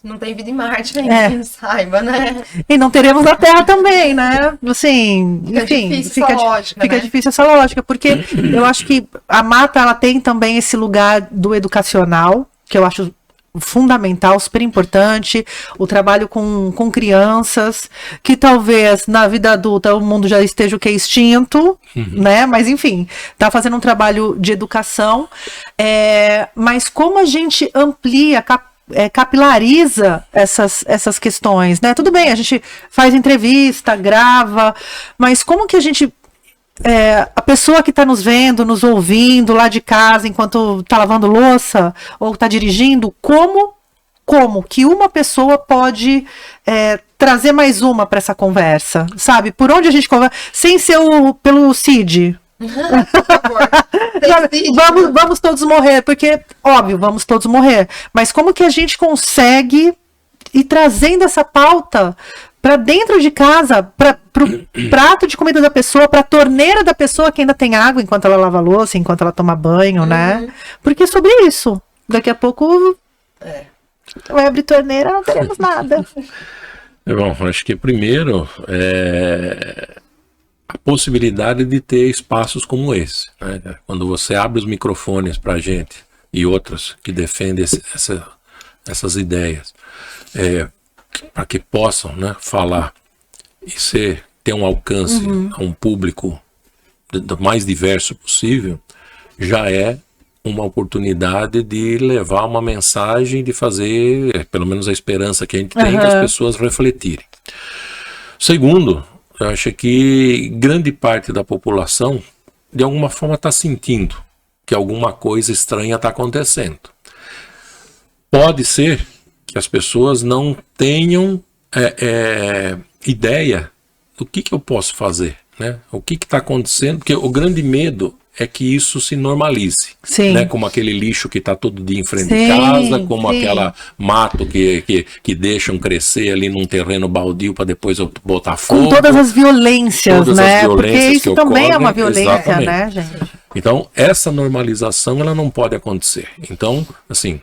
Não tem vida em Marte ainda, quem saiba, né?
E não teremos na Terra também, né? Assim,
enfim,
fica difícil essa lógica, porque eu acho que a mata, ela tem também esse lugar do educacional, que eu acho fundamental, super importante, o trabalho com crianças, que talvez na vida adulta o mundo já esteja extinto, né? Mas enfim, tá fazendo um trabalho de educação, mas como a gente amplia, capilariza essas questões, né? Tudo bem, a gente faz entrevista, grava, mas como que a gente a pessoa que está nos vendo, nos ouvindo lá de casa enquanto está lavando louça ou está dirigindo, como que uma pessoa pode trazer mais uma para essa conversa, sabe? Por onde a gente conversa, sem ser pelo CID. Vamos todos morrer, porque, óbvio, vamos todos morrer. Mas como que a gente consegue ir trazendo essa pauta para dentro de casa, para o prato de comida da pessoa, para a torneira da pessoa que ainda tem água enquanto ela lava a louça, enquanto ela toma banho, né? Porque é sobre isso. Daqui a pouco vai abrir torneira, não teremos nada.
Bom, acho que primeiro a possibilidade de ter espaços como esse, né? Quando você abre os microfones para a gente e outros que defendem essas ideias, para que possam, né, falar e ter um alcance a um público do mais diverso possível, já é uma oportunidade de levar uma mensagem, de fazer, pelo menos a esperança que a gente tem, que as pessoas refletirem. Segundo, eu acho que grande parte da população, de alguma forma, está sentindo que alguma coisa estranha está acontecendo. Pode ser que as pessoas não tenham ideia do que eu posso fazer, né? O que está acontecendo, porque o grande medo é que isso se normalize, né? Como aquele lixo que está todo dia em frente de casa, como aquela mato que deixam crescer ali num terreno baldio para depois botar fogo.
Com todas as violências, né? Porque isso também é uma violência, né, gente?
Então, essa normalização, ela não pode acontecer. Então, assim,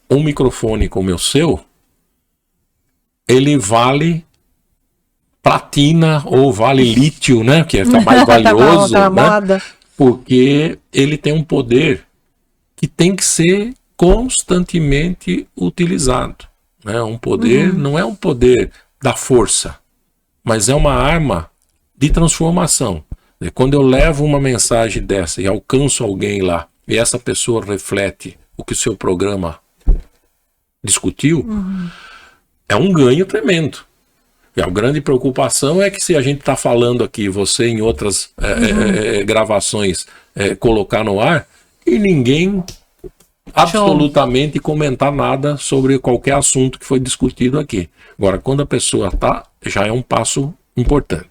um microfone como o seu, ele vale platina ou vale lítio, né? Que está mais valioso, né? Porque ele tem um poder que tem que ser constantemente utilizado, né? Um poder não é um poder da força, mas é uma arma de transformação. E quando eu levo uma mensagem dessa e alcanço alguém lá, e essa pessoa reflete o que o seu programa discutiu, é um ganho tremendo. E a grande preocupação é que se a gente está falando aqui, você em outras gravações colocar no ar, e ninguém absolutamente comentar nada sobre qualquer assunto que foi discutido aqui. Agora, quando a pessoa está, já é um passo importante.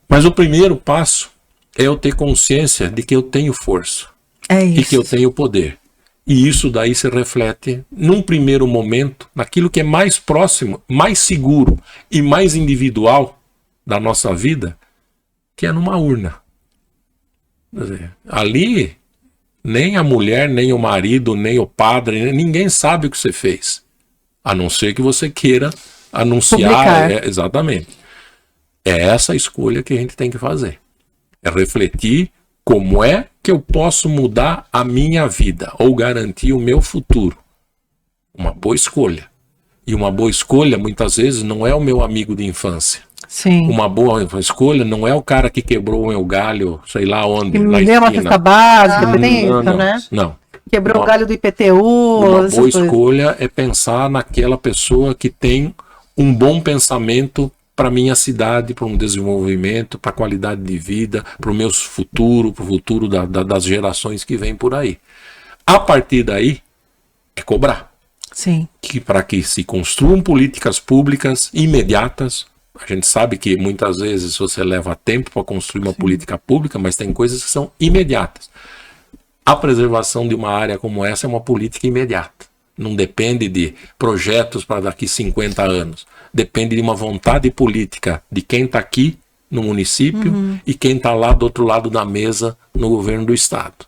Mas o primeiro passo é eu ter consciência de que eu tenho força.
É isso.
E que eu tenho poder. E isso daí se reflete, num primeiro momento, naquilo que é mais próximo, mais seguro e mais individual da nossa vida, que é numa urna. Quer dizer, ali, nem a mulher, nem o marido, nem o padre, ninguém sabe o que você fez. A não ser que você queira anunciar. Exatamente. É essa a escolha que a gente tem que fazer. É refletir como é que eu posso mudar a minha vida ou garantir o meu futuro. Uma boa escolha. E uma boa escolha, muitas vezes, não é o meu amigo de infância.
Sim.
Uma boa escolha não é o cara que quebrou o meu galho, sei lá onde,
Que
na
me deu uma
esquina.
cesta básica, tem isso,
Não,
né?
não.
Quebrou o galho do IPTU.
Uma
essas
boa
coisas.
escolha é pensar naquela pessoa que tem um bom pensamento para a minha cidade, para um desenvolvimento, para a qualidade de vida, para o meu futuro, para o futuro das gerações que vêm por aí. A partir daí, é cobrar.
Sim.
Para que se construam políticas públicas imediatas. A gente sabe que muitas vezes você leva tempo para construir uma política pública, mas tem coisas que são imediatas. A preservação de uma área como essa é uma política imediata. Não depende de projetos para daqui 50 anos. Depende de uma vontade política de quem está aqui no município e quem está lá do outro lado da mesa no governo do estado.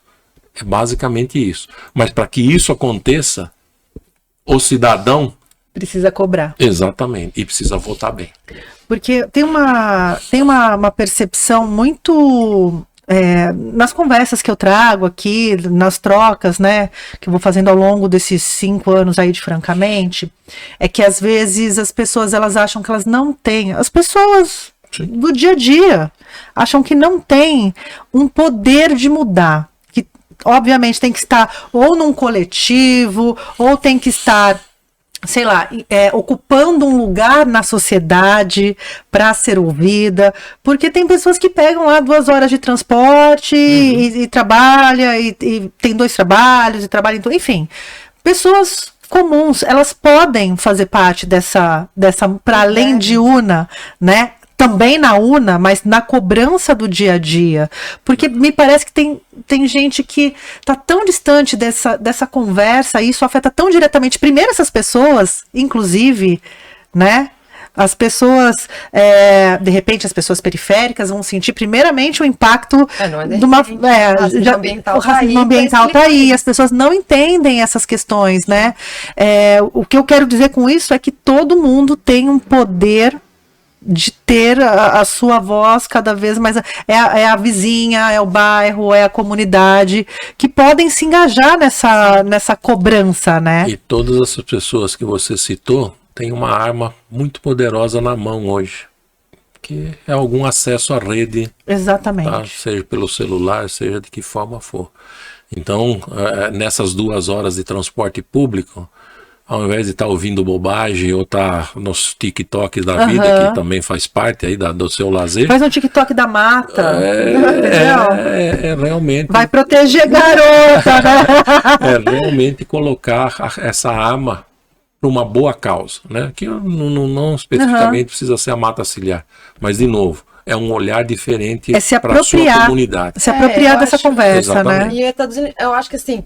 É basicamente isso. Mas para que isso aconteça, o cidadão...
Precisa cobrar.
Exatamente. E precisa votar bem.
Porque tem uma percepção muito... nas conversas que eu trago aqui, nas trocas, né, que eu vou fazendo ao longo desses 5 anos aí de Francamente, é que às vezes as pessoas elas acham que elas não têm, as pessoas
Sim.
do dia a dia acham que não têm um poder de mudar, que obviamente tem que estar ou num coletivo, ou tem que estar, sei lá, ocupando um lugar na sociedade para ser ouvida, porque tem pessoas que pegam lá 2 horas de transporte e trabalha, e tem 2 trabalhos, e trabalha, enfim, pessoas comuns, elas podem fazer parte dessa para além de UNA, né? Também na UNA, mas na cobrança do dia a dia. Porque me parece que tem gente que está tão distante dessa conversa, e isso afeta tão diretamente, primeiro essas pessoas, inclusive, né? As pessoas, de repente, as pessoas periféricas vão sentir primeiramente o impacto de uma... O racismo ambiental está aí, as pessoas não entendem essas questões, né? O que eu quero dizer com isso é que todo mundo tem um poder de ter a sua voz cada vez mais, é a vizinha, é o bairro, é a comunidade, que podem se engajar nessa cobrança, né?
E todas essas pessoas que você citou têm uma arma muito poderosa na mão hoje, que é algum acesso à rede.
Exatamente.
Tá? Seja pelo celular, seja de que forma for. Então, nessas 2 horas de transporte público, ao invés de estar ouvindo bobagem ou estar nos TikToks da vida, que também faz parte aí do seu lazer.
Faz um TikTok da mata.
Realmente.
Vai proteger garota, né?
Realmente colocar essa arma para uma boa causa, né? Que não especificamente precisa ser a mata ciliar. Mas, de novo, é um olhar diferente para a sua comunidade.
Se apropriar dessa conversa,
exatamente.
né?
E eu acho que assim,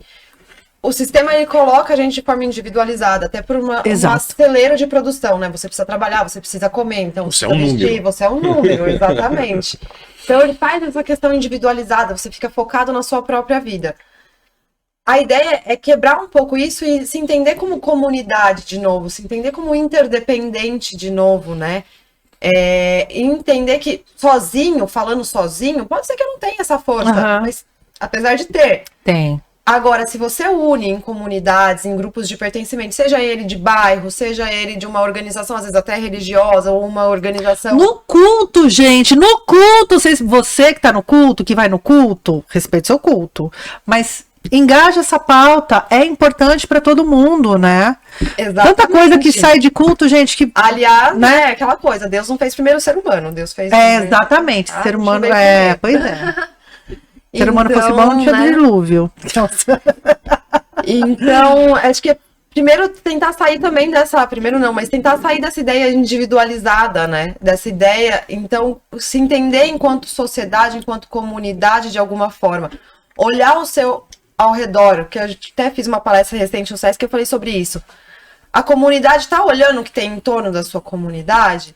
o sistema ele coloca a gente de forma individualizada, até por um acelero de produção, né? Você precisa trabalhar, você precisa comer, então
você é um número.
Você é um número, exatamente. Então ele faz essa questão individualizada, você fica focado na sua própria vida. A ideia é quebrar um pouco isso e se entender como comunidade de novo, se entender como interdependente de novo, né? E entender que falando sozinho, pode ser que eu não tenha essa força, mas apesar de ter.
Tem.
Agora, se você une em comunidades, em grupos de pertencimento, seja ele de bairro, seja ele de uma organização, às vezes até religiosa, ou uma organização...
No culto, gente, no culto! Você que tá no culto, que vai no culto, respeite seu culto. Mas engaja essa pauta, é importante para todo mundo, né?
Exatamente.
Tanta coisa que sai de culto, gente, que...
Aliás, né, aquela coisa, Deus não fez primeiro o ser humano, Deus fez...
exatamente, ser humano, pois é. Ser humano fosse bom, não tinha dilúvio.
Então, acho que primeiro tentar sair também dessa... Primeiro não, mas tentar sair dessa ideia individualizada, né? Dessa ideia, então, se entender enquanto sociedade, enquanto comunidade, de alguma forma. Olhar o seu ao redor, que eu até fiz uma palestra recente no SESC que eu falei sobre isso. A comunidade está olhando o que tem em torno da sua comunidade...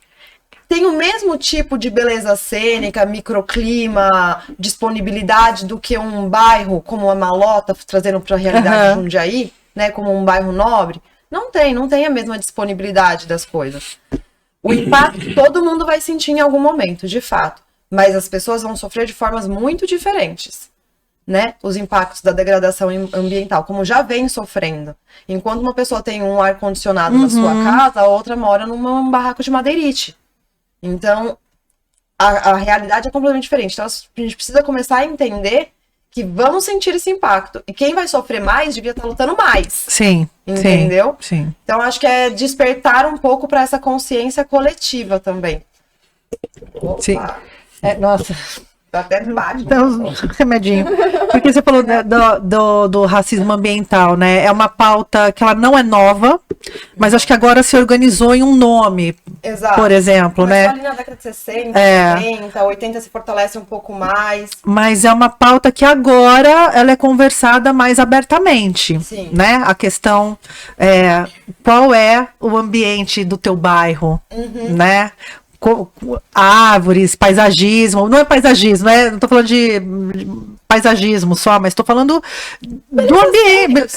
Tem o mesmo tipo de beleza cênica, microclima, disponibilidade do que um bairro como a Malota, trazendo para a realidade de Jundiaí, né, como um bairro nobre? Não tem a mesma disponibilidade das coisas. O impacto todo mundo vai sentir em algum momento, de fato, mas as pessoas vão sofrer de formas muito diferentes, né? Os impactos da degradação ambiental, como já vem sofrendo. Enquanto uma pessoa tem um ar-condicionado na sua casa, a outra mora num barraco de madeirite. Então, a realidade é completamente diferente. Então, a gente precisa começar a entender que vamos sentir esse impacto. E quem vai sofrer mais devia estar lutando mais.
Sim.
Entendeu?
Sim.
Então, acho que é despertar um pouco para essa consciência coletiva também. Opa.
Sim. Nossa...
Até bate.
Então, remedinho. Porque você falou do racismo ambiental, né? É uma pauta que ela não é nova, mas acho que agora se organizou em um nome.
Exato.
Por exemplo,
mas
né?
ali na década de 60, 70, 80 se fortalece um pouco mais.
Mas é uma pauta que agora ela é conversada mais abertamente.
Sim.
Né? A questão qual é o ambiente do teu bairro, né? Árvores, paisagismo, não é paisagismo, né? Não tô falando de paisagismo só, mas tô falando do ambiente.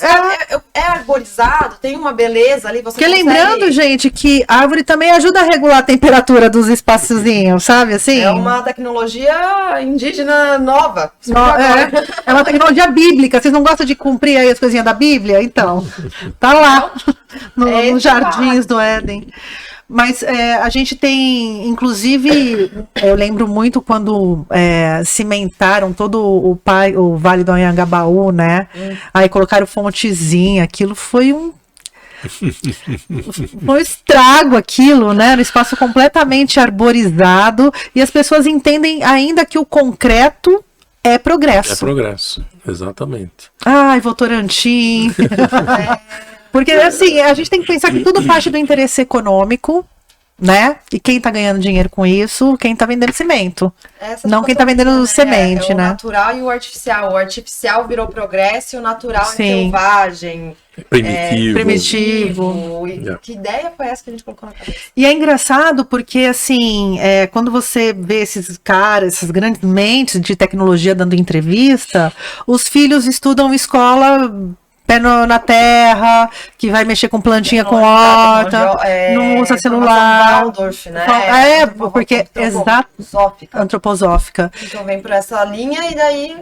É arborizado, tem uma beleza ali. Você
Porque
consegue...
lembrando, gente, que árvore também ajuda a regular a temperatura dos espaçozinhos, sabe assim?
É uma tecnologia indígena nova.
É uma tecnologia bíblica. Vocês não gostam de cumprir aí as coisinhas da Bíblia? Então, tá lá, nos jardins do Éden. Mas a gente tem, inclusive, eu lembro muito quando cimentaram todo o Vale do Anhangabaú, né? Aí colocaram fontezinha, aquilo foi um estrago aquilo, né? Era um espaço completamente arborizado e as pessoas entendem ainda que o concreto é progresso.
É progresso, exatamente.
Ai, Votorantim. Porque, assim, a gente tem que pensar que tudo parte do interesse econômico, né? E quem tá ganhando dinheiro com isso? Quem tá vendendo cimento. Não quem tá vendendo semente, né?
O natural e o artificial. O artificial virou progresso e o natural é selvagem.
Primitivo.
Que ideia foi essa que a gente colocou na cabeça?
E é engraçado porque, assim, quando você vê esses caras, essas grandes mentes de tecnologia dando entrevista, os filhos estudam escola... pé na terra, que vai mexer com plantinha, com horta, não usa celular.
Waldorf, né?
Porque antroposófica.
Então vem por essa linha e daí...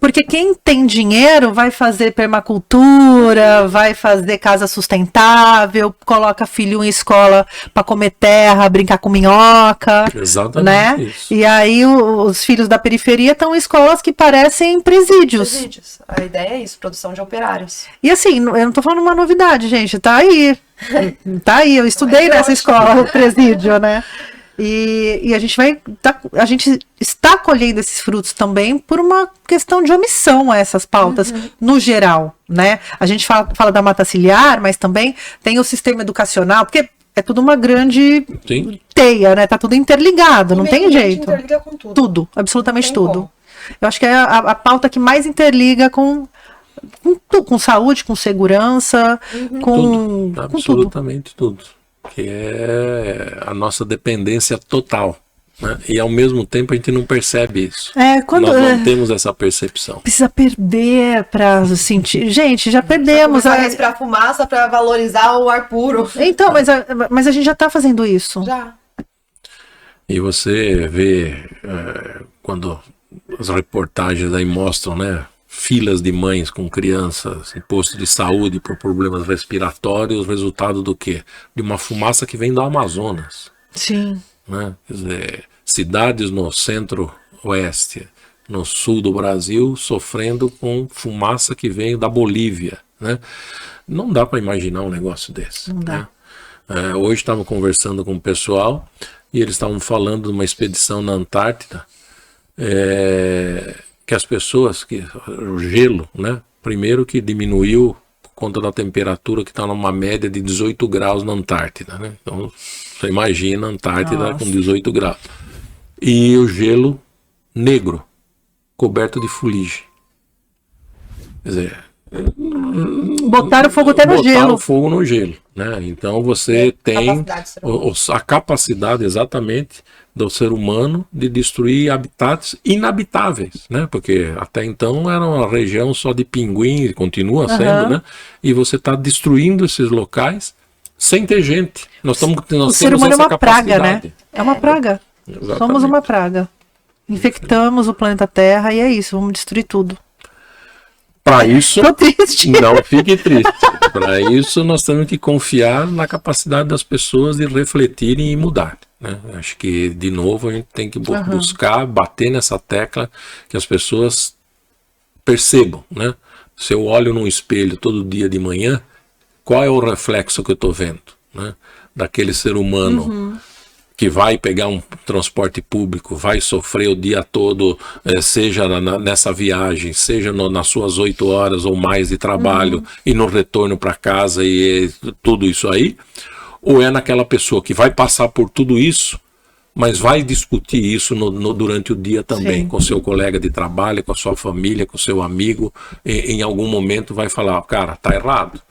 Porque quem tem dinheiro vai fazer permacultura, vai fazer casa sustentável, coloca filho em escola para comer terra, brincar com minhoca.
Exatamente,
né?
Isso.
E aí os filhos da periferia estão em escolas que parecem presídios.
A ideia é isso, produção de operários.
E assim, eu não tô falando uma novidade, gente, tá aí. Tá aí, eu estudei nessa escola, o presídio, né? E a gente está colhendo esses frutos também por uma questão de omissão a essas pautas, no geral, né? A gente fala da mata ciliar, mas também tem o sistema educacional, porque é tudo uma grande teia, né? Tá tudo interligado, não tem jeito.
Interliga com tudo.
Tudo, absolutamente tudo.
Como.
Eu acho que é a pauta que mais interliga com saúde, com segurança, com
absolutamente tudo. Que é a nossa dependência total, né? E ao mesmo tempo a gente não percebe isso.
Quando
nós não temos essa percepção.
Precisa perder para sentir. Gente, já perdemos.
A respirar fumaça para valorizar o ar puro.
Então, mas a gente já está fazendo isso.
Já.
E você vê quando as reportagens aí mostram, né? Filas de mães com crianças em posto de saúde por problemas respiratórios, resultado do quê? De uma fumaça que vem do Amazonas.
Sim.
Né? Quer dizer, cidades no centro-oeste no sul do Brasil, sofrendo com fumaça que veio da Bolívia, né? Não dá para imaginar um negócio desse.
Não dá.
Né? Hoje estava conversando com o pessoal e eles estavam falando de uma expedição na Antártida, que as pessoas, o gelo, né? Primeiro que diminuiu por conta da temperatura que está numa média de 18 graus na Antártida, né? Então você imagina a Antártida com 18 graus. E o gelo negro, coberto de fuligem. Quer dizer,
botaram fogo até no gelo.
Botaram fogo no gelo, né? Então você tem a capacidade exatamente do ser humano de destruir habitats inabitáveis, né? Porque até então era uma região só de pinguim, continua sendo, né? E você está destruindo esses locais sem ter gente. Nós
o ser humano é uma praga, né? É uma praga.
Exatamente.
Somos uma praga. Infectamos o planeta Terra e é isso, vamos destruir tudo.
Para isso,
tô triste.
Não fique triste. Para isso, nós temos que confiar na capacidade das pessoas de refletirem e mudar. Né? Acho que, de novo, a gente tem que buscar, bater nessa tecla que as pessoas percebam. Né? Se eu olho num espelho todo dia de manhã, qual é o reflexo que eu estou vendo? Né? Daquele ser humano que vai pegar um transporte público, vai sofrer o dia todo, seja nessa viagem, seja nas suas 8 horas ou mais de trabalho, e no retorno para casa e tudo isso aí, ou é naquela pessoa que vai passar por tudo isso, mas vai discutir isso durante o dia também,
Sim.
com seu colega de trabalho, com a sua família, com seu amigo, e em algum momento vai falar, cara, tá errado,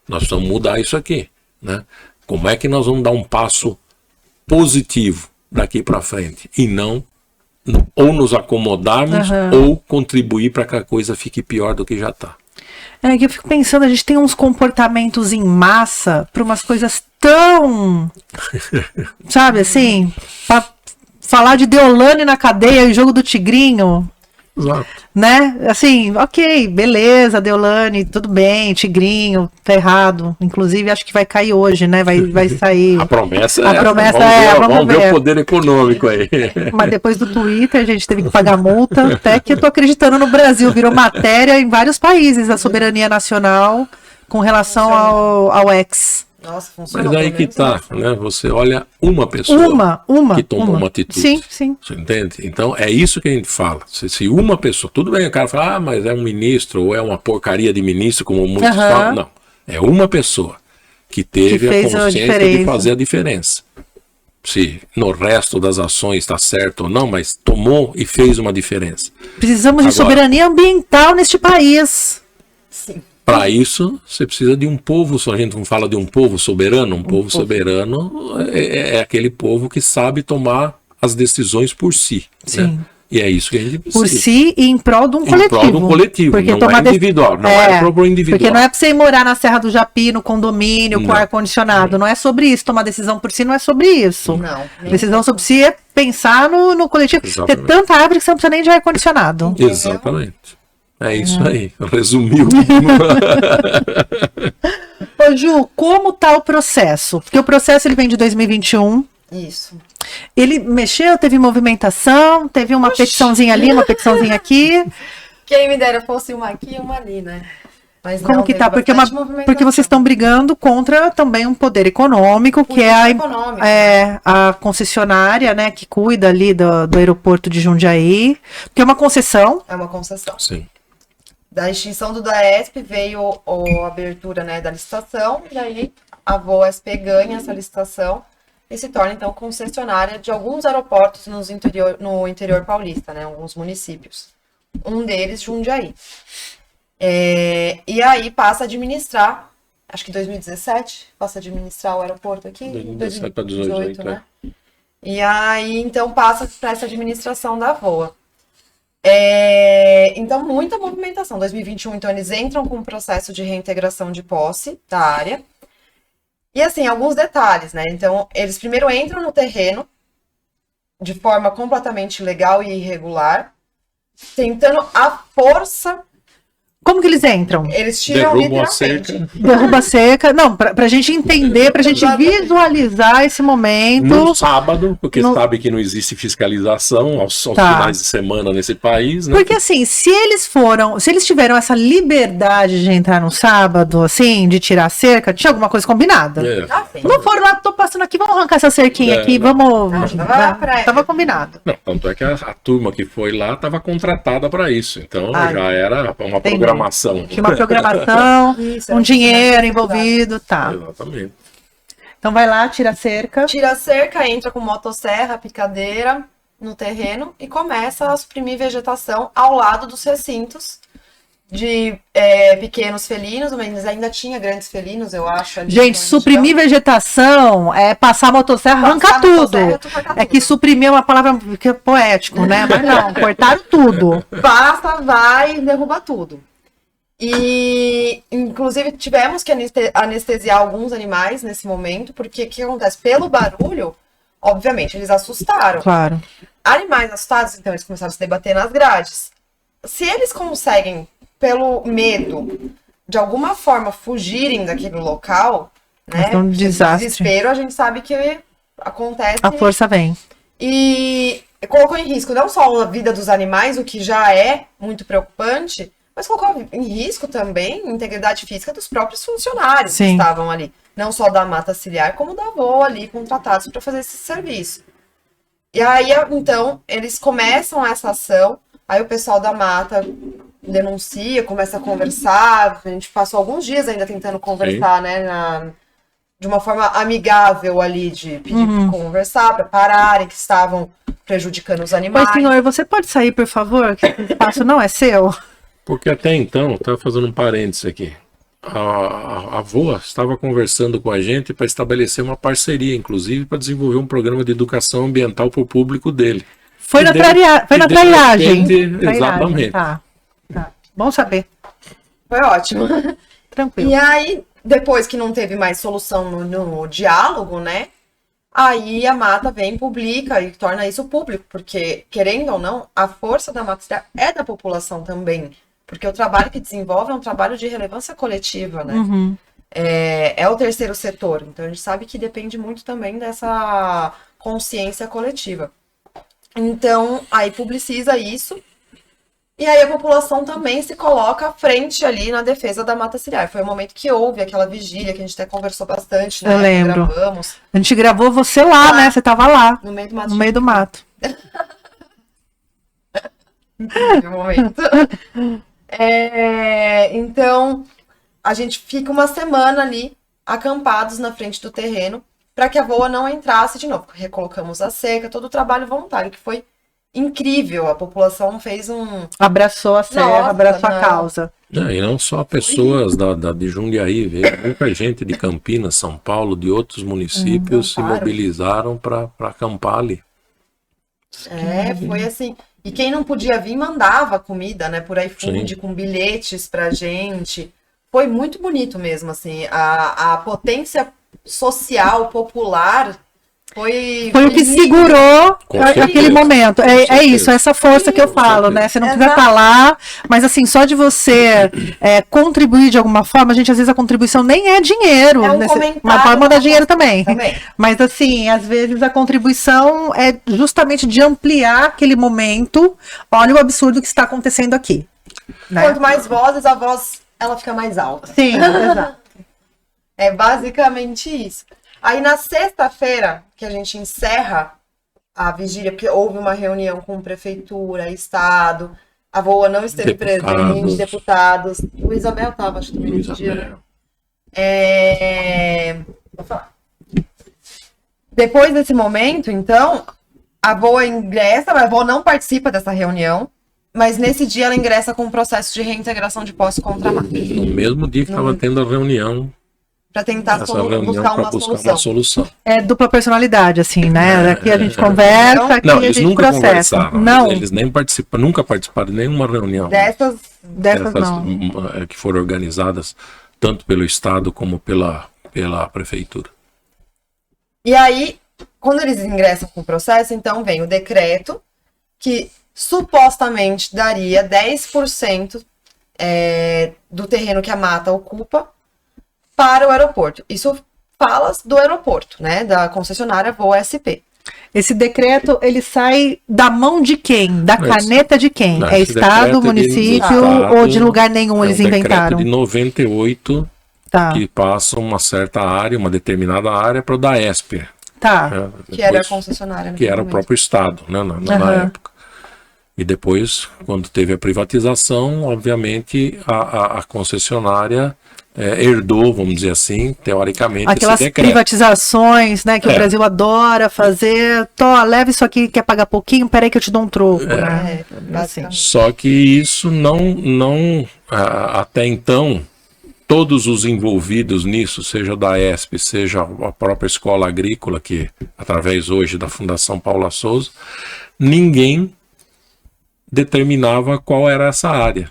nós precisamos mudar isso aqui, né? Como é que nós vamos dar um passo positivo daqui para frente e não ou nos acomodarmos ou contribuir para que a coisa fique pior do que já está.
É que eu fico pensando, a gente tem uns comportamentos em massa para umas coisas tão, sabe, assim, para falar de Deolane na cadeia e jogo do Tigrinho,
Exato.
né? Assim, ok, beleza, Deolane, tudo bem, Tigrinho, tá errado. Inclusive, acho que vai cair hoje, né? Vai sair.
A promessa
Vamos
ver o poder econômico aí.
Mas depois do Twitter, a gente teve que pagar multa. Até que eu tô acreditando no Brasil, virou matéria em vários países, a soberania nacional com relação ao ex.
Nossa, funciona.
Mas aí que tá, né? Você olha uma pessoa que tomou uma atitude.
Sim.
Você entende? Então é isso que a gente fala. Se uma pessoa, tudo bem, o cara fala, mas é um ministro ou é uma porcaria de ministro, como muitos falam. Não. É uma pessoa que teve a consciência de fazer a diferença. Se no resto das ações está certo ou não, mas tomou e fez uma diferença.
Precisamos de soberania ambiental neste país.
Sim.
Para isso, você precisa de um povo, a gente não fala de um povo soberano, um povo soberano é aquele povo que sabe tomar as decisões por si.
Sim.
Né? E é isso que a gente precisa.
Por si e em prol de um coletivo.
Em prol de um coletivo,
porque
não é individual, não é pro individual.
Porque não é para você ir morar na Serra do Japi, no condomínio, com ar-condicionado, não é sobre isso, tomar decisão por si não é sobre isso.
Não.
Decisão sobre si é pensar no coletivo.
Exatamente.
Ter tanta árvore que você não precisa nem de ar-condicionado.
Exatamente. É isso aí, resumiu.
Ô Ju, como tá o processo? Porque o processo ele vem de 2021.
Isso.
Ele mexeu, teve movimentação, teve uma petiçãozinha ali, uma petiçãozinha aqui.
Quem me dera fosse uma aqui e uma ali, né? Mas
Como
não,
que
teve
tá? Porque,
bastante
porque vocês estão brigando contra também um poder econômico, que é a concessionária, né, que cuida ali do aeroporto de Jundiaí, que é uma concessão.
É uma concessão.
Sim.
Da extinção do DAESP veio a abertura, né, da licitação, e aí a VOASP ganha essa licitação e se torna, então, concessionária de alguns aeroportos no interior paulista, né, alguns municípios. Um deles, Jundiaí. E aí passa a administrar, acho que em 2017, passa a administrar o aeroporto aqui.
2017 para 2018,
né? E aí, então, passa para essa administração da VOA. Então, muita movimentação. 2021, então, eles entram com um processo de reintegração de posse da área. E, assim, alguns detalhes, né? Então, eles primeiro entram no terreno de forma completamente ilegal e irregular, tentando à força
Como que eles entram?
Eles tiram
Derrubam a
literalmente.
cerca.
Derruba a cerca. Não, pra gente entender, pra gente visualizar esse momento.
No sábado, porque
No-
sabe que não existe fiscalização aos
Tá.
finais de semana nesse país, né?
Porque assim, se eles tiveram essa liberdade de entrar no sábado, assim, de tirar a cerca, tinha alguma coisa combinada.
É.
Ah, sim.
Não foram lá, tô passando aqui, vamos arrancar essa cerquinha
É,
aqui,
não.
vamos.
Tava prévio.
Tava combinado.
Não, tanto é que a turma que foi lá estava contratada para isso. Então
Ai.
já era uma
Entendi.
programação.
Tinha uma programação,
Isso,
um
era
dinheiro
uma
envolvido, tá.
Exatamente.
Então vai lá, tira a cerca.
Tira a cerca, entra com motosserra, picadeira no terreno e começa a suprimir vegetação ao lado dos recintos de pequenos felinos, mas ainda tinha grandes felinos, eu acho. Ali
Gente,
na
suprimir
região.
vegetação é passar a motosserra, arrancar
Passar a
tudo.
motosserra, tu cortar
É que
tudo.
suprimir é uma palavra que é poético, né? Mas não, cortaram tudo.
Passa, vai e derruba tudo. E, inclusive, tivemos que anestesiar alguns animais nesse momento, porque o que acontece? Pelo barulho, obviamente, eles assustaram.
Claro.
Animais assustados, então eles começaram a se debater nas grades. Se eles conseguem, pelo medo, de alguma forma fugirem daquele local, né?
É um desastre.
Desespero, a gente sabe que acontece.
A força vem.
E colocou em risco não só a vida dos animais, o que já é muito preocupante, mas colocou em risco também a integridade física dos próprios funcionários que
Sim.
estavam ali. Não só da mata ciliar, como da VOA ali, contratados para fazer esse serviço. E aí, então, eles começam essa ação, aí o pessoal da mata denuncia, começa a conversar, a gente passou alguns dias ainda tentando conversar, né, de uma forma amigável ali, de pedir para conversar, para pararem, que estavam prejudicando os animais.
Mas, senhor, você pode sair, por favor? Que esse espaço não é seu.
Porque até então, estava fazendo um parênteses aqui. A VOA estava conversando com a gente para estabelecer uma parceria, inclusive, para desenvolver um programa de educação ambiental para o público dele.
Foi
E
na,
de-
foi na
e de
trairagem.
repente,
Trairagem,
exatamente.
Tá. Bom saber.
Foi ótimo.
Tranquilo.
E aí, depois que não teve mais solução no diálogo, né? Aí a mata vem, publica e torna isso público, porque, querendo ou não, a força da mata ciliar é da população também. Porque o trabalho que desenvolve é um trabalho de relevância coletiva, né? É o terceiro setor. Então a gente sabe que depende muito também dessa consciência coletiva. Então, aí publiciza isso. E aí a população também se coloca à frente ali na defesa da mata ciliar. Foi o momento que houve aquela vigília, que a gente até conversou bastante, né?
Eu lembro.
Gravamos
A gente gravou você lá, né? Você tava lá,
no meio do mato.
no meio do mato.
No momento. Então, a gente fica uma semana ali, acampados na frente do terreno, para que a VOA não entrasse de novo. Recolocamos a cerca, todo o trabalho voluntário, que foi incrível. A população fez
Abraçou a serra,
Nossa,
abraçou a
não.
causa.
E não só pessoas de Jundiaí, veio muita gente de Campinas, São Paulo, de outros municípios se
voltaram.
mobilizaram para acampar ali.
Foi assim. E quem não podia vir mandava comida, né? Por iFood, com bilhetes pra gente. Foi muito bonito mesmo, assim. A potência social, popular, foi
Foi o que
lindo.
segurou
Com
aquele
certeza.
momento.
Com
É
certeza.
isso, essa força que eu
Com
falo,
certeza.
né? Você não precisa
Exato.
estar lá, mas assim, só de você contribuir de alguma forma, gente, às vezes a contribuição nem é dinheiro.
É um
né?
comentário,
Mas pode mandar dinheiro também.
Também.
Mas assim, às vezes a contribuição é justamente de ampliar aquele momento. Olha o absurdo que está acontecendo aqui. Né?
Quanto mais vozes, a voz ela fica mais alta.
Sim, exato.
É basicamente isso. Aí na sexta-feira, que a gente encerra a vigília, porque houve uma reunião com prefeitura, estado, a VOA não esteve
Deputados.
presente, deputados. O Isabel estava, acho que também nesse dia, né? Vou falar. Depois desse momento, então, a VOA ingressa, mas a VOA não participa dessa reunião, mas nesse dia ela ingressa com um processo de reintegração de posse contra a mata,
No mesmo dia que estava tendo a reunião,
para tentar
essa reunião
buscar
para
uma
buscar
solução.
uma solução.
É dupla personalidade, assim, né? Aqui a gente conversa, aqui
Não,
a
eles
gente
nunca
processa.
conversaram.
Não,
Eles nem participaram, nunca participaram de nenhuma reunião.
Dessas
dessas não.
Que foram organizadas tanto pelo Estado como pela Prefeitura.
E aí, quando eles ingressam com o processo, então vem o decreto que supostamente daria 10%. do terreno que a mata ocupa para o aeroporto. Isso fala do aeroporto, né? Da concessionária Voa SP.
Esse decreto, ele sai da mão de quem? Da caneta de quem? É Estado, município ou de lugar nenhum eles inventaram?
É um decreto de 98 que passa uma certa área, uma determinada área para o DAESP.
Tá.
Que era a concessionária.
Que era o próprio Estado, né, na época. E depois, quando teve a privatização, obviamente, a concessionária herdou, vamos dizer assim, teoricamente,
aquelas
esse decreto.
Privatizações, né, que o Brasil adora fazer. Leva isso aqui, quer pagar pouquinho, peraí que eu te dou um troco. Né?
Só que isso não até então, todos os envolvidos nisso, seja da ESP, seja a própria escola agrícola, que através hoje da Fundação Paula Souza, ninguém determinava qual era essa área.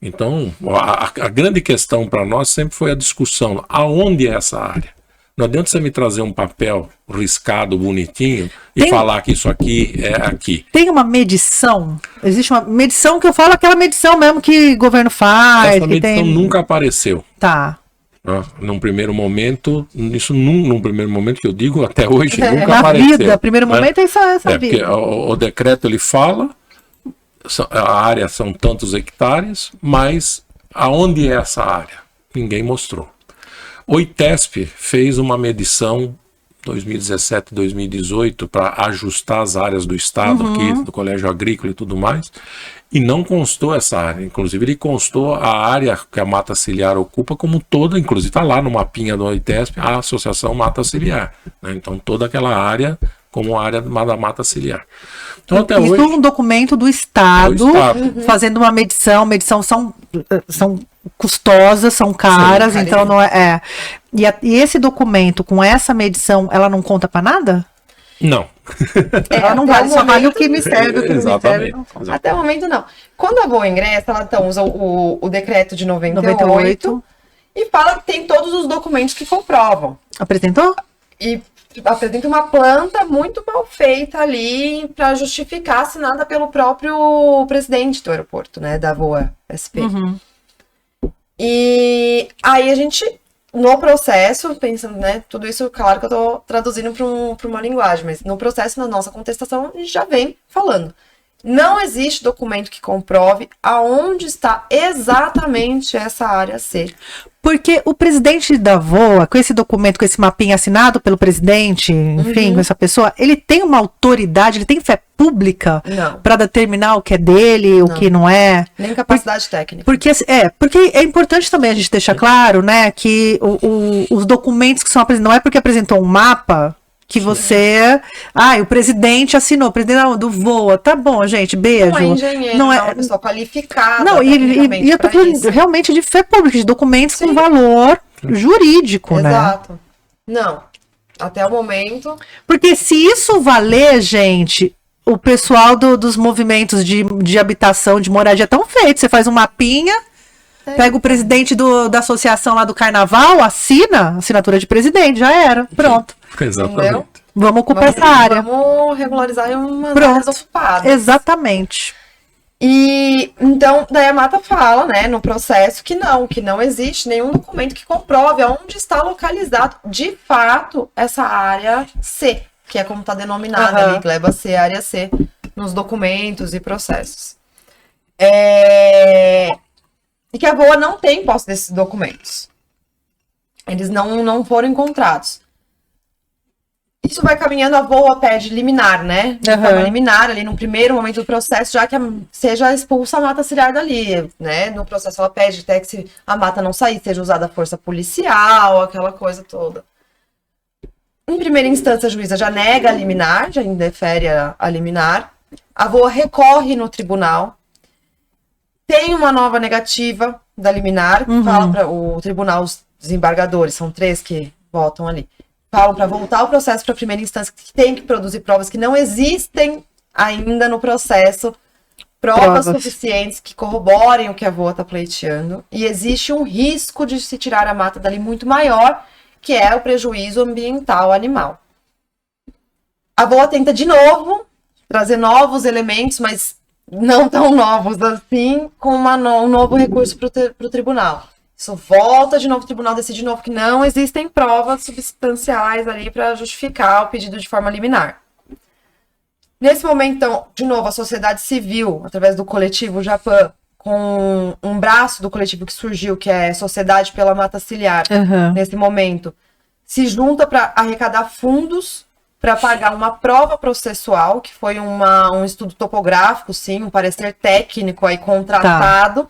Então, a grande questão para nós sempre foi a discussão, aonde é essa área? Não adianta você me trazer um papel riscado, bonitinho, e falar que isso aqui é aqui.
Tem uma medição? Existe uma medição que eu falo, aquela medição mesmo que o governo faz?
Essa medição nunca apareceu.
Tá.
Num primeiro momento, num primeiro momento que eu digo, até hoje, nunca apareceu.
Na vida, primeiro momento é só essa vida.
Porque o decreto, ele fala, a área são tantos hectares, mas aonde é essa área? Ninguém mostrou. O ITESP fez uma medição 2017, 2018 para ajustar as áreas do estado aqui, do colégio agrícola e tudo mais, e não constou essa área. Inclusive ele constou a área que a mata ciliar ocupa como toda, inclusive está lá no mapinha do ITESP, a Associação Mata Ciliar, né? Então toda aquela área como área da mata ciliar. Então, até
isso
hoje,
é um documento do Estado, fazendo uma medição são custosas, são caras, sim, então não é. E esse documento com essa medição, ela não conta para nada?
Não.
Ela não vale, só vale o que me serve, o que não me serve.
Até o momento não. Quando a Voa ingressa, ela então usa o decreto de 98 e fala que tem todos os documentos que comprovam.
Apresentou?
E apresenta uma planta muito mal feita ali para justificar, assinada pelo próprio presidente do aeroporto, né, da Voa SP. E aí a gente, no processo, pensando, né, tudo isso, claro que eu tô traduzindo para uma linguagem, mas no processo, na nossa contestação, a gente já vem falando. Não existe documento que comprove aonde está exatamente essa área C.
Porque o presidente da VOA, com esse documento, com esse mapinha assinado pelo presidente, enfim, com essa pessoa, ele tem uma autoridade, ele tem fé pública para determinar o que é dele, o que não é?
Nem capacidade técnica.
Porque é importante também a gente deixar claro, né, que os documentos que são apresentados, não é porque apresentou um mapa que você... o presidente assinou, o presidente do VOA. Tá bom, gente, beijo.
Não é engenheiro, não é uma pessoa qualificada.
Não, e eu tô falando realmente de fé pública, de documentos com valor jurídico, né?
Exato. Não, até o momento...
Porque se isso valer, gente, o pessoal dos movimentos de habitação, de moradia, tão feito. Você faz um mapinha... Pega o presidente da associação lá do carnaval, assinatura de presidente, já era, pronto.
Exatamente.
Entendeu?
Vamos ocupar essa área.
Vamos regularizar umas áreas ocupadas.
Exatamente.
E então, daí a Mata fala, né, no processo, que não existe nenhum documento que comprove aonde está localizado, de fato, essa área C, que é como está denominada ali, gleba C, área C, nos documentos e processos. E que a VOA não tem posse desses documentos. Eles não foram encontrados. Isso vai caminhando, a VOA pede liminar, né? De forma liminar, ali no primeiro momento do processo, já que seja expulsa a mata ciliar dali, né? No processo ela pede até que se a mata não sair, seja usada a força policial, aquela coisa toda. Em primeira instância, a juíza já nega a liminar, já indefere a liminar. A VOA recorre no tribunal. Tem uma nova negativa da liminar, fala para o tribunal, os desembargadores, são 3 que votam ali, falam para voltar o processo para a primeira instância, que tem que produzir provas que não existem ainda no processo, provas suficientes que corroborem o que a VOA está pleiteando, e existe um risco de se tirar a mata dali muito maior, que é o prejuízo ambiental animal. A VOA tenta de novo trazer novos elementos, mas não tão novos assim, com um novo recurso para o tribunal. Isso volta de novo, o tribunal decide de novo que não existem provas substanciais ali para justificar o pedido de forma liminar. Nesse momento, então, de novo, a sociedade civil, através do coletivo Japão, com um braço do coletivo que surgiu, que é Sociedade pela Mata Ciliar, nesse momento, se junta para arrecadar fundos para pagar uma prova processual, que foi um estudo topográfico, sim, um parecer técnico aí contratado. Tá.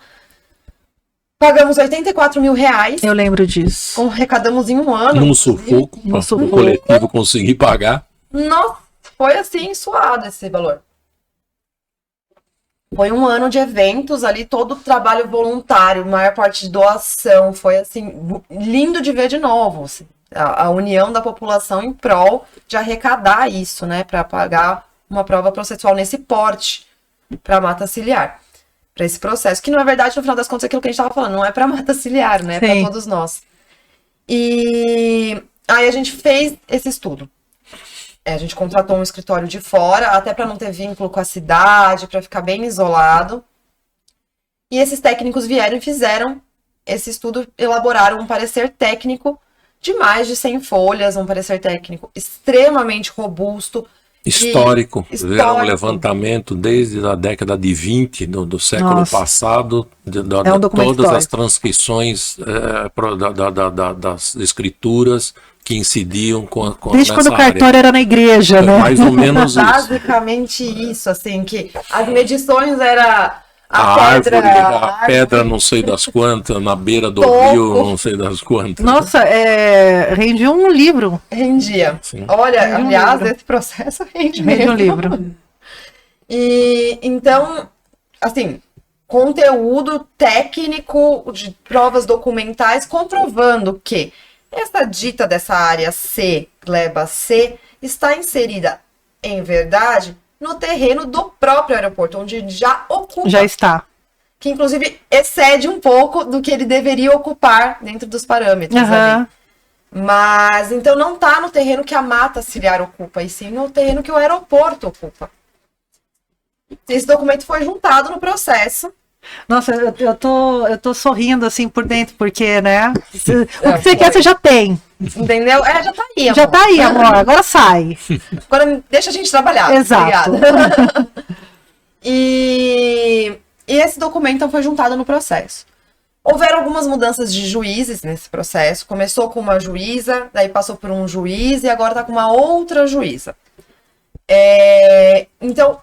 Pagamos R$84 mil.
Eu lembro disso.
Arrecadamos em um ano.
Num sufoco, para o coletivo conseguir pagar.
Nossa, foi assim, suado esse valor. Foi um ano de eventos ali, todo trabalho voluntário, maior parte de doação. Foi assim, lindo de ver de novo, assim. A união da população em prol de arrecadar isso, né, para pagar uma prova processual nesse porte para mata ciliar, para esse processo, que na verdade, no final das contas, é aquilo que a gente estava falando, não é para mata ciliar, né, para todos nós. E aí a gente fez esse estudo. A gente contratou um escritório de fora, até para não ter vínculo com a cidade, para ficar bem isolado. E esses técnicos vieram e fizeram esse estudo, elaboraram um parecer técnico de mais de 100 folhas, um parecer técnico extremamente robusto.
Histórico. Fizeram um levantamento desde a década de 20 do século passado, todas as transcrições das escrituras que incidiam com
desde quando o cartório era na igreja, né?
Mais ou menos isso.
Basicamente isso, assim, que as medições era
a pedra não sei das quantas, na beira do rio, não sei das quantas.
Nossa, rendia um livro.
Rendia. Sim. Olha, aliás, esse processo rende
um livro.
E então, assim, conteúdo técnico de provas documentais comprovando que essa dita dessa área C, gleba C, está inserida, em verdade, no terreno do próprio aeroporto, onde já ocupa.
Já está.
Que, inclusive, excede um pouco do que ele deveria ocupar dentro dos parâmetros ali. Mas, então, não está no terreno que a mata ciliar ocupa, e sim no terreno que o aeroporto ocupa. Esse documento foi juntado no processo.
Nossa, eu tô sorrindo assim por dentro, porque, né? O que você quer, você já tem.
Entendeu? Já tá aí, amor.
Já tá aí, amor. Agora sai.
Agora deixa a gente trabalhar.
Exato.
E esse documento então, foi juntado no processo. Houveram algumas mudanças de juízes nesse processo. Começou com uma juíza, daí passou por um juiz e agora tá com uma outra juíza. Então,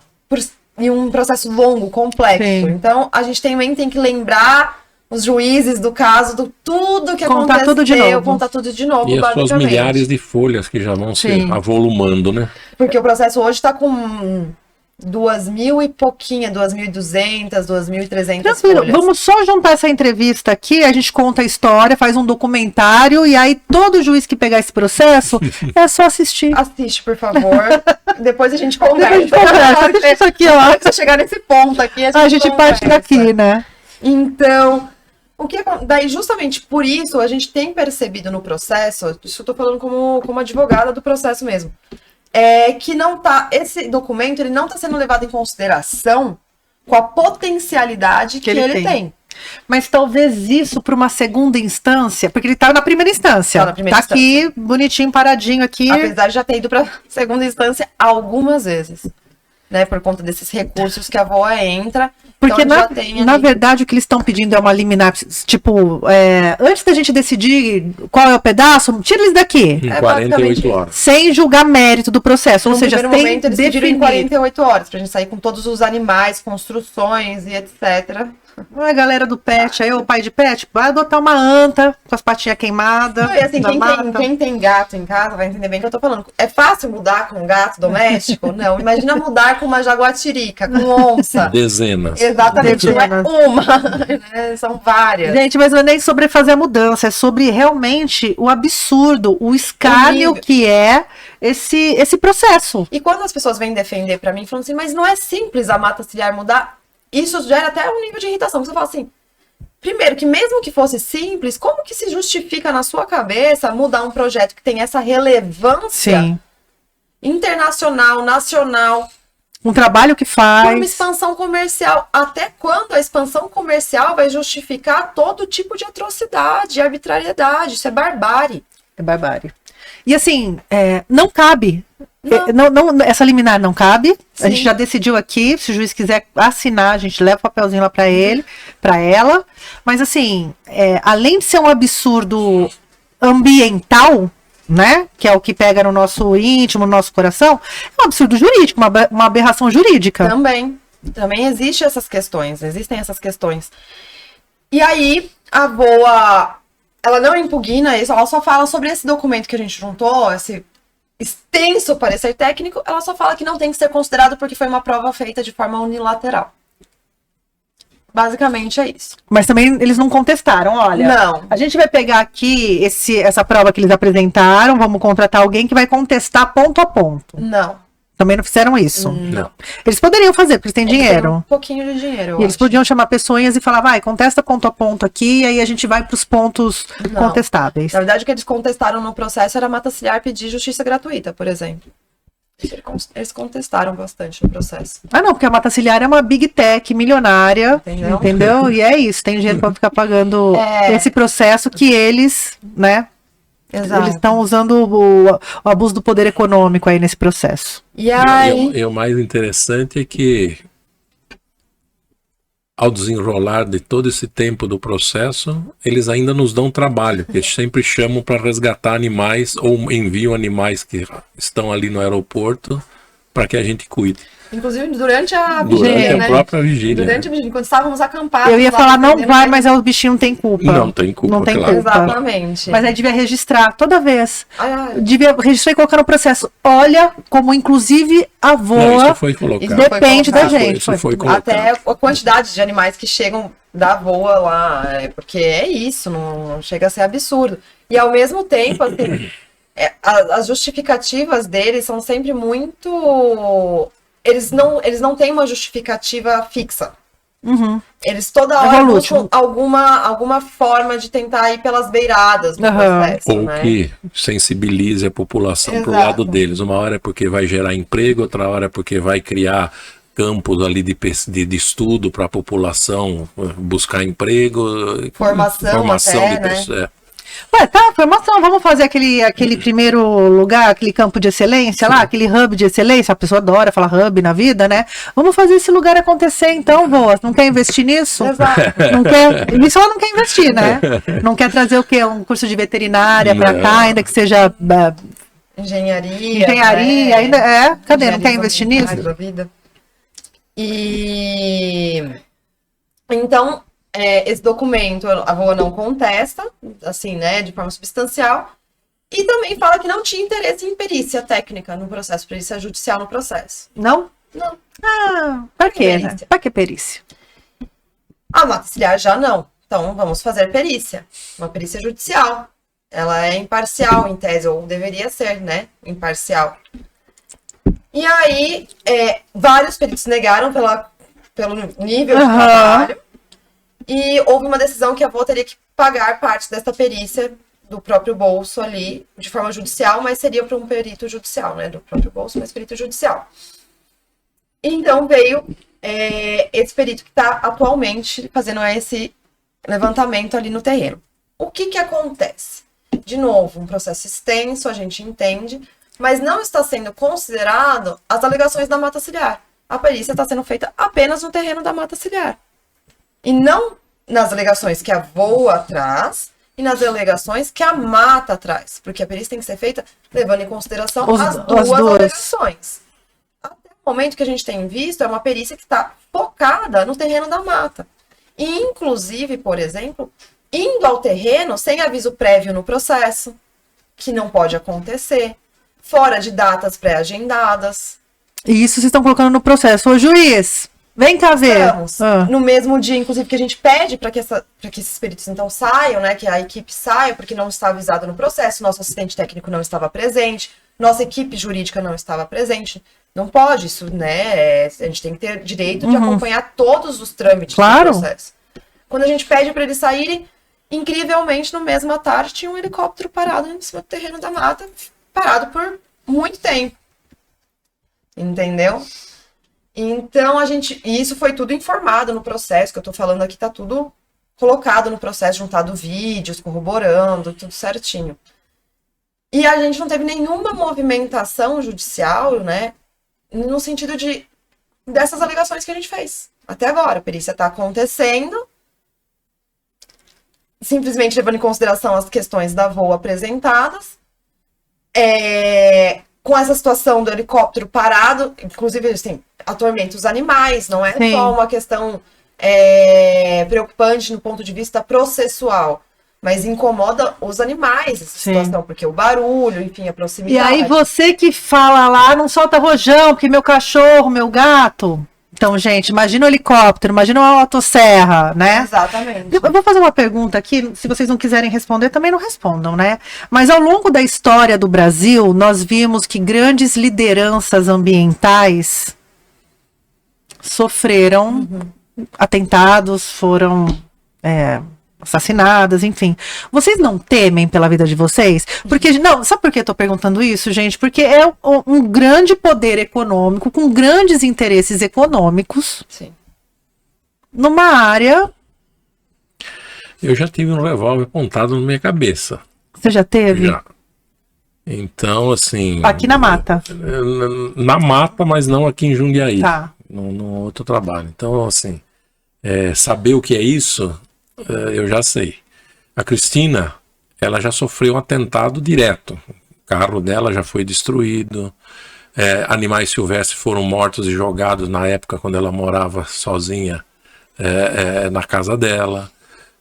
e um processo longo, complexo. Sim. Então, a gente tem que lembrar os juízes do caso, tudo que aconteceu. Contar tudo de novo,
e as suas milhares de folhas que já vão se avolumando, né?
Porque o processo hoje está com 2.000 e pouquinha, 2.200, 2.300 folhas.
Vamos só juntar essa entrevista aqui, a gente conta a história, faz um documentário, e aí todo juiz que pegar esse processo, é só assistir.
Assiste, por favor. Depois a gente conversa.
Assiste isso aqui, ó.
Se eu chegar nesse ponto aqui,
a gente parte daqui, né?
Então, daí justamente por isso a gente tem percebido no processo, isso eu tô falando como advogada do processo mesmo, que não tá, esse documento ele não está sendo levado em consideração com a potencialidade que ele tem.
Mas talvez isso para uma segunda instância, porque ele está na primeira instância. Tá aqui, bonitinho, paradinho aqui.
Apesar de já ter ido para segunda instância algumas vezes, né? Por conta desses recursos que a VOA entra.
Porque, então, na verdade, o que eles estão pedindo é uma liminar, tipo, antes da gente decidir qual é o pedaço, tira eles daqui.
Em 48 horas.
Sem julgar mérito do processo. Ou seja,
sem momento, eles pediram em 48 horas, pra gente sair com todos os animais, construções e etc.
A galera do pet, aí o pai de pet, vai adotar uma anta com as patinhas queimadas.
E assim, quem tem gato em casa vai entender bem o que eu tô falando. É fácil mudar com um gato doméstico? Não. Imagina mudar com uma jaguatirica, com onça.
Dezenas.
Exatamente, não é uma, né? São várias.
Gente, mas não é nem sobre fazer a mudança, é sobre realmente o absurdo, o escárnio que é esse processo.
E quando as pessoas vêm defender pra mim, falam assim, mas não é simples a mata ciliar mudar, isso gera até um nível de irritação. Você fala assim, primeiro, que mesmo que fosse simples, como que se justifica na sua cabeça mudar um projeto que tem essa relevância internacional, nacional,
um trabalho que
Por uma
faz.
expansão comercial. Até quando a expansão comercial vai justificar todo tipo de atrocidade, arbitrariedade? Isso é barbárie.
É barbárie. E assim, não cabe.
Não.
Essa liminar não cabe. A
Sim.
gente já decidiu aqui. Se o juiz quiser assinar, a gente leva o papelzinho lá para ele, para ela. Mas assim, além de ser um absurdo ambiental, né? Que é o que pega no nosso íntimo, no nosso coração, é um absurdo jurídico, uma aberração jurídica.
Também existem essas questões. E aí, a VOA, ela não impugna isso, ela só fala sobre esse documento que a gente juntou, esse extenso parecer técnico, ela só fala que não tem que ser considerado porque foi uma prova feita de forma unilateral. Basicamente é isso.
Mas também eles não contestaram, olha.
Não.
A gente vai pegar aqui essa prova que eles apresentaram, vamos contratar alguém que vai contestar ponto a ponto.
Não.
Também não fizeram isso.
Não.
Eles poderiam fazer, porque eles têm
Tem
dinheiro.
um pouquinho de dinheiro, eu
E eles
acho.
podiam chamar pessoas e falar, vai, contesta ponto a ponto aqui, e aí a gente vai para os pontos
Não.
contestáveis.
Na verdade, o que eles contestaram no processo era a Mata Ciliar pedir justiça gratuita, por exemplo. Eles contestaram bastante no processo.
Ah, não, porque a Mata Ciliar é uma big tech milionária,
Entendeu?
entendeu? E é isso, tem dinheiro para ficar pagando esse processo que eles, né?
Exato.
Eles estão usando o abuso do poder econômico aí nesse processo.
E aí...
E o mais interessante é que, ao desenrolar de todo esse tempo do processo, eles ainda nos dão trabalho, porque eles sempre chamam para resgatar animais ou enviam animais que estão ali no aeroporto para que a gente cuide.
Inclusive, durante a
Durante
vigília,
a
né?
própria vigília.
Durante a vigília, quando estávamos acampados...
Eu ia
lá
falar, não
defendendo
vai,
ele.
mas o bichinho não tem culpa.
Não tem culpa,
Não tem
claro.
culpa.
Exatamente.
Mas aí devia registrar toda vez.
Ai.
Devia registrar e colocar no processo. Olha como, inclusive, a
Não,
voa
isso foi colocado.
Isso
depende da
colocado.
gente.
Isso foi colocado.
Até a quantidade de animais que chegam da VOA lá, porque é isso, não chega a ser absurdo. E ao mesmo tempo, assim, as justificativas deles são sempre muito... Eles não têm uma justificativa fixa.
Uhum.
Eles toda hora
Evolutivo.
buscam alguma forma de tentar ir pelas beiradas do processo,
Ou
né?
que sensibilize a população para o
Exato.
lado deles. Uma hora é porque vai gerar emprego, outra hora é porque vai criar campos ali de estudo para a população buscar emprego.
Formação até,
de
né?
pessoas.
Ué, tá, formação, vamos fazer aquele primeiro lugar, aquele campo de excelência lá, aquele hub de excelência, a pessoa adora falar hub na vida, né? Vamos fazer esse lugar acontecer então, Voa. Não quer investir nisso?
Exato.
Não quer, nisso ela não quer investir, né? Não quer trazer o quê? Um curso de veterinária pra cá, ainda que seja
Engenharia,
engenharia, ainda cadê? Não quer
Engenharia
investir nisso?
da vida. E então, esse documento a VOA não contesta, assim, né, de forma substancial, e também fala que não tinha interesse em perícia técnica no processo, perícia judicial no processo.
Não?
Não.
Ah, pra quê, né?
Perícia.
Pra que perícia?
A Mata Ciliar já não. Então, vamos fazer perícia. Uma perícia judicial. Ela é imparcial, em tese, ou deveria ser, né, imparcial. E aí, vários peritos negaram pelo nível de trabalho. E houve uma decisão que a VOA teria que pagar parte dessa perícia do próprio bolso ali, de forma judicial, mas seria para um perito judicial, né? Do próprio bolso, mas perito judicial. Então veio esse perito que está atualmente fazendo esse levantamento ali no terreno. O que acontece? De novo, um processo extenso, a gente entende, mas não está sendo considerado as alegações da Mata Ciliar. A perícia está sendo feita apenas no terreno da Mata Ciliar. E não nas alegações que a VOA traz e nas alegações que a Mata traz. Porque a perícia tem que ser feita levando em consideração as duas alegações. Até o momento que a gente tem visto, é uma perícia que está focada no terreno da Mata. E, inclusive, por exemplo, indo ao terreno sem aviso prévio no processo, que não pode acontecer, fora de datas pré-agendadas.
E isso vocês estão colocando no processo. Ô, juiz, vem cá ver.
Estamos. No mesmo dia, inclusive, que a gente pede para que esses peritos então saiam, né? Que a equipe saia, porque não está avisado no processo, nosso assistente técnico não estava presente, nossa equipe jurídica não estava presente. Não pode isso, né? A gente tem que ter direito de acompanhar todos os trâmites do processo. Quando a gente pede para eles saírem, incrivelmente, no mesma tarde, tinha um helicóptero parado em cima do terreno da mata, parado por muito tempo. Entendeu? Então, e isso foi tudo informado no processo, que eu tô falando aqui, tá tudo colocado no processo, juntado vídeos, corroborando, tudo certinho. E a gente não teve nenhuma movimentação judicial, né, no sentido dessas alegações que a gente fez. Até agora, a perícia tá acontecendo, simplesmente levando em consideração as questões da voo apresentadas, com essa situação do helicóptero parado, inclusive, assim, atormenta os animais, não é só uma questão preocupante no ponto de vista processual, mas incomoda os animais essa situação, porque o barulho, enfim, a proximidade.
E aí você que fala lá, não solta rojão, porque meu cachorro, meu gato... Então, gente, imagina o helicóptero, imagina uma motosserra, né?
Exatamente.
Eu vou fazer uma pergunta aqui, se vocês não quiserem responder, também não respondam, né? Mas ao longo da história do Brasil, nós vimos que grandes lideranças ambientais sofreram atentados, foram assassinadas, enfim. Vocês não temem pela vida de vocês? Porque, não, sabe por que eu tô perguntando isso, gente? Porque é um grande poder econômico, com grandes interesses econômicos, numa área...
Eu já tive um revólver apontado na minha cabeça.
Você já teve?
Já. Então, assim...
Aqui na mata?
Na mata, mas não aqui em Jundiaí.
Tá.
No outro trabalho. Então, assim, saber o que é isso... eu já sei. A Cristina, ela já sofreu um atentado direto. O carro dela já foi destruído. Animais silvestres foram mortos e jogados na época quando ela morava sozinha na casa dela.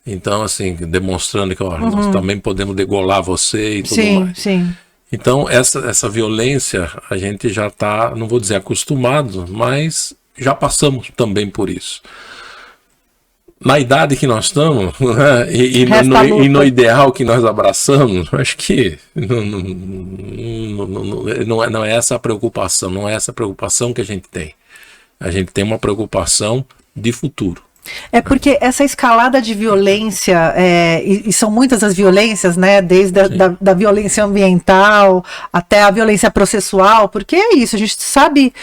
Então, assim, demonstrando que nós também podemos degolar você e tudo mais.
Sim.
Então, essa violência, a gente já está, não vou dizer acostumado, mas já passamos também por isso. Na idade que nós estamos, né, e no ideal que nós abraçamos, acho que não é essa a preocupação, não é essa a preocupação que a gente tem. A gente tem uma preocupação de futuro.
Porque essa escalada de violência, e são muitas as violências, né? Desde da violência ambiental até a violência processual, porque é isso, a gente sabe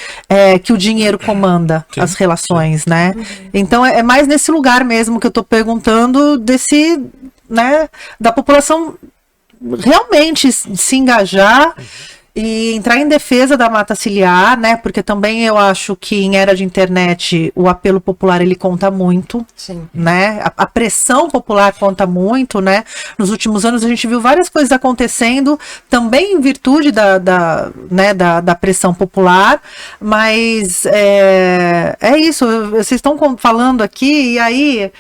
que o dinheiro comanda as relações, né? Então é mais nesse lugar mesmo que eu tô perguntando né, da população realmente se engajar e entrar em defesa da mata ciliar, né? Porque também eu acho que em era de internet o apelo popular ele conta muito, né? A pressão popular conta muito, né? Nos últimos anos a gente viu várias coisas acontecendo, também em virtude da pressão popular, mas é isso. Vocês estão falando aqui e aí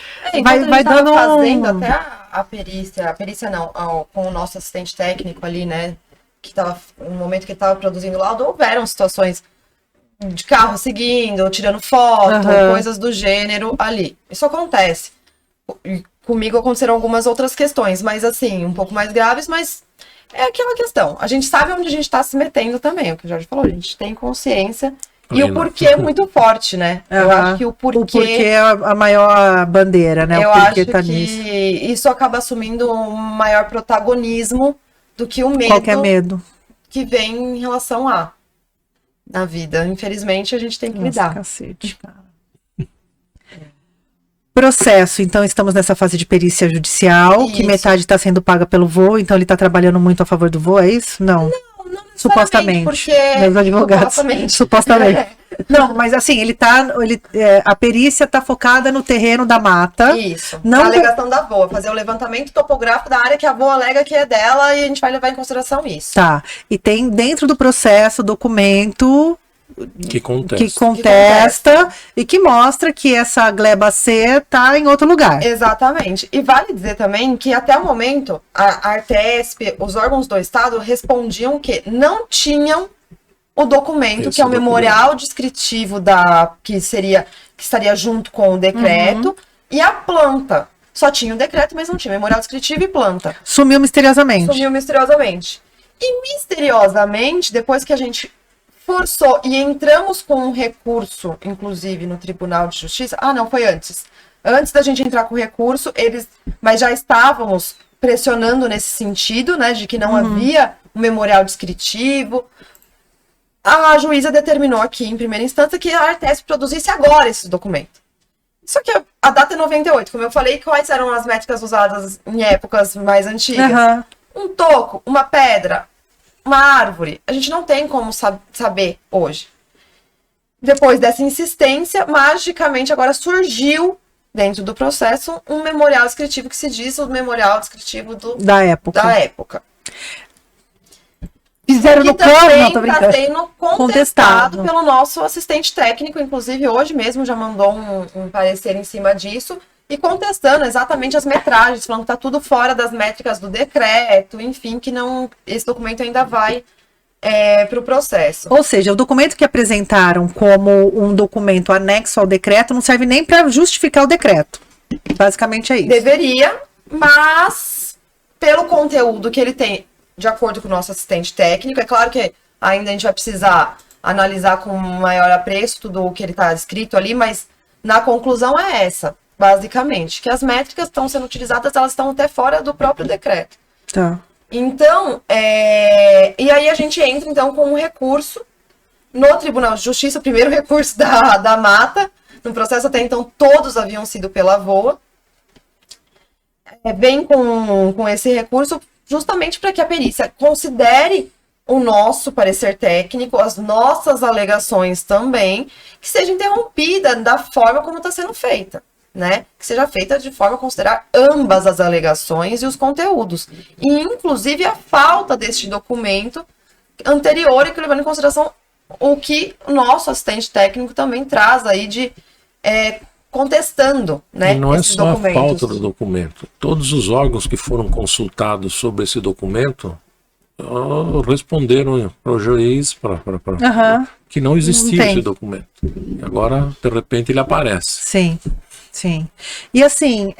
vai dando
fazendo até a perícia não, com o nosso assistente técnico ali, né? Que estava no momento que ele estava produzindo o laudo, houveram situações de carro seguindo, tirando foto, coisas do gênero ali. Isso acontece. E comigo aconteceram algumas outras questões, mas assim, um pouco mais graves, mas é aquela questão. A gente sabe onde a gente está se metendo também, é o que o Jorge falou, a gente tem consciência. E o porquê é muito forte, né? Eu acho que o porquê
é a maior bandeira, né?
Eu acho que isso acaba assumindo um maior protagonismo do que o medo,
qualquer medo
que vem em relação na vida. Infelizmente, a gente tem que lidar.
Cacete, cara. Processo, então estamos nessa fase de perícia judicial, que metade está sendo paga pelo voo, então ele está trabalhando muito a favor do voo, é isso? Não supostamente,
porque
meus advogados, supostamente. Não, mas assim, a perícia está focada no terreno da mata.
Isso, a alegação da VOA, fazer o levantamento topográfico da área que a VOA alega que é dela e a gente vai levar em consideração isso.
Tá, e tem dentro do processo documento
que
contesta e que mostra que essa gleba C está em outro lugar.
Exatamente. E vale dizer também que até o momento a Artesp, os órgãos do Estado respondiam que não tinham o documento, que é o memorial descritivo que estaria junto com o decreto, e a planta. Só tinha o decreto, mas não tinha memorial descritivo e planta.
Sumiu misteriosamente.
E misteriosamente, depois que a gente forçou e entramos com um recurso, inclusive no Tribunal de Justiça. Ah, não, foi antes. Antes da gente entrar com o recurso, mas já estávamos pressionando nesse sentido, né, de que não havia um memorial descritivo. a juíza determinou aqui, em primeira instância, que a Artesp produzisse agora esse documento. Só que a data é 98, como eu falei, quais eram as métricas usadas em épocas mais antigas? Um toco, uma pedra, uma árvore, a gente não tem como saber hoje. Depois dessa insistência, magicamente agora surgiu, dentro do processo, um memorial descritivo que se diz o memorial descritivo da época.
Fizeram no plano, não, tô brincando.
Está sendo contestado pelo nosso assistente técnico, inclusive hoje mesmo já mandou um parecer em cima disso, e contestando exatamente as metragens, falando que está tudo fora das métricas do decreto, enfim, que não, esse documento ainda vai para o processo.
Ou seja, o documento que apresentaram como um documento anexo ao decreto não serve nem para justificar o decreto. Basicamente é isso.
Deveria, mas pelo conteúdo que ele tem, de acordo com o nosso assistente técnico, é claro que ainda a gente vai precisar analisar com maior apreço tudo o que ele está escrito ali, mas na conclusão é essa, basicamente, que as métricas estão sendo utilizadas, elas estão até fora do próprio decreto.
Tá.
Então, e aí a gente entra então com um recurso no Tribunal de Justiça, o primeiro recurso da Mata, no processo até então todos haviam sido pela VOA, vem com esse recurso justamente para que a perícia considere o nosso parecer técnico, as nossas alegações também, que seja interrompida da forma como está sendo feita, né? Que seja feita de forma a considerar ambas as alegações e os conteúdos. E, inclusive, a falta deste documento anterior e que levando em consideração o que o nosso assistente técnico também traz aí de contestando, né?
E não é só a falta do documento. Todos os órgãos que foram consultados sobre esse documento responderam para o juiz que não existia esse documento. E agora, de repente, ele aparece.
Sim. Sim. E assim,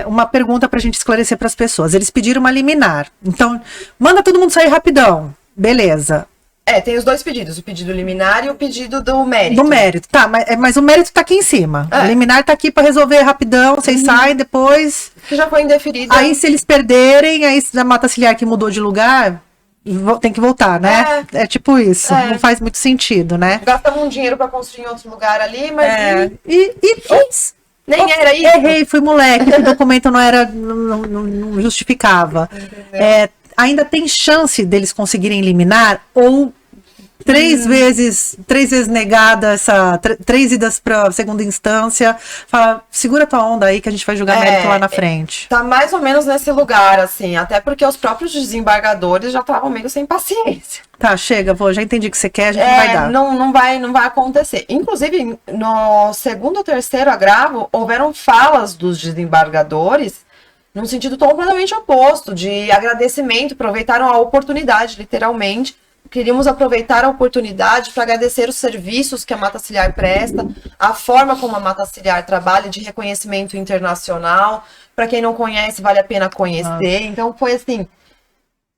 uma pergunta para a gente esclarecer para as pessoas. Eles pediram uma liminar. Então, manda todo mundo sair rapidão. Beleza.
Tem os dois pedidos, o pedido liminar e o pedido do mérito.
Do mérito, tá, mas o mérito tá aqui em cima. O liminar tá aqui para resolver rapidão, vocês saem depois.
Que já foi indeferido.
Aí se eles perderem, aí a mata ciliar que mudou de lugar, tem que voltar, né? É tipo isso, não faz muito sentido, né?
Gastamos um dinheiro para construir em outro lugar ali, mas...
Nem era isso. Errei, fui moleque, o documento não era, não justificava. Ainda tem chance deles conseguirem eliminar ou três vezes negada três idas para segunda instância, fala, segura tua onda aí que a gente vai julgar mérito lá na frente.
Tá mais ou menos nesse lugar, assim, até porque os próprios desembargadores já estavam meio sem paciência.
Tá, chega, já entendi o que você quer, a gente vai dar.
Não vai acontecer. Inclusive, no segundo ou terceiro agravo, houveram falas dos desembargadores num sentido completamente oposto, de agradecimento, aproveitaram a oportunidade, literalmente. Queríamos aproveitar a oportunidade para agradecer os serviços que a Mata Ciliar presta, a forma como a Mata Ciliar trabalha de reconhecimento internacional. Para quem não conhece, vale a pena conhecer. Então, foi assim,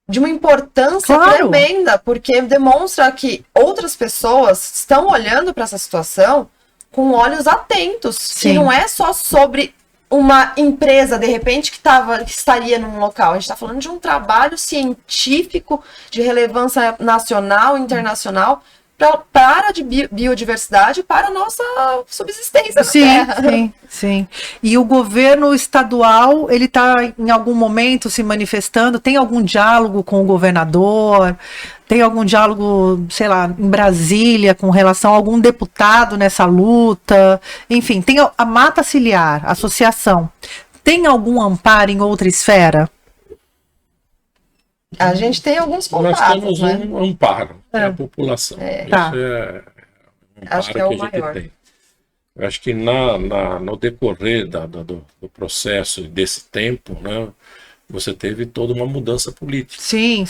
de uma importância tremenda, porque demonstra que outras pessoas estão olhando para essa situação com olhos atentos.
Sim.
Que não é só sobre uma empresa, de repente, que estaria num local. A gente está falando de um trabalho científico de relevância nacional e internacional para a biodiversidade, para a nossa subsistência na Terra.
Sim. E o governo estadual, ele está em algum momento se manifestando? Tem algum diálogo com o governador? Tem algum diálogo, sei lá, em Brasília com relação a algum deputado nessa luta? Enfim, tem a Mata Ciliar, a associação. Tem algum amparo em outra esfera?
A gente tem alguns contatos,
nós temos
né?
um amparo, a população.
Tá.
Isso é um
Acho que é o maior.
tem. Eu acho que no decorrer do processo desse tempo, né, você teve toda uma mudança política.
Sim.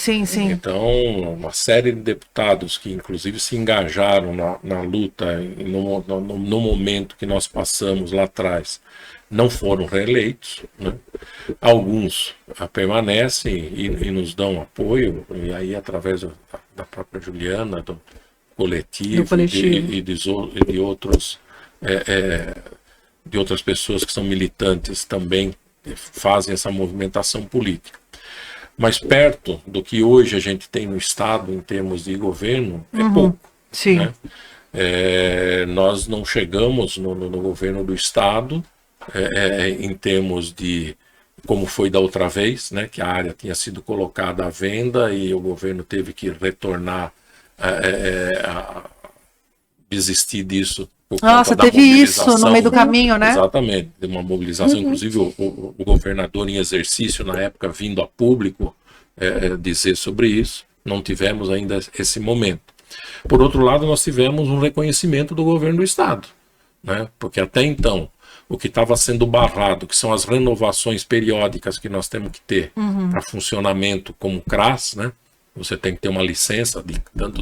Então, uma série de deputados que inclusive se engajaram na luta no momento que nós passamos lá atrás, não foram reeleitos, né? Alguns permanecem e nos dão apoio, e aí através da própria Juliana, do coletivo. E de outras pessoas que são militantes também fazem essa movimentação política. mas perto do que hoje a gente tem no Estado em termos de governo, é pouco.
Sim.
Né? Nós não chegamos no governo do Estado em termos de como foi da outra vez, né, que a área tinha sido colocada à venda e o governo teve que retornar, desistir disso.
Nossa, teve isso no meio do caminho, né?
Exatamente, de uma mobilização, inclusive o governador em exercício na época vindo a público dizer sobre isso, não tivemos ainda esse momento. Por outro lado, nós tivemos um reconhecimento do governo do Estado, né? Porque até então, o que estava sendo barrado, que são as renovações periódicas que nós temos que ter para funcionamento como CRAS, né? Você tem que ter uma licença de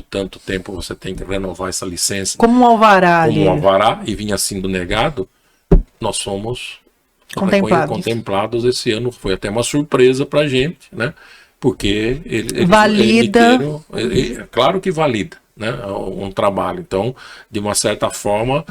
tanto tempo, você tem que renovar essa licença.
Como um alvará.
Como um alvará, e vinha sendo negado, nós fomos contemplados esse ano. Foi até uma surpresa para a gente, né? Porque
valida.
Claro que valida, né? Um trabalho. Então, de uma certa forma,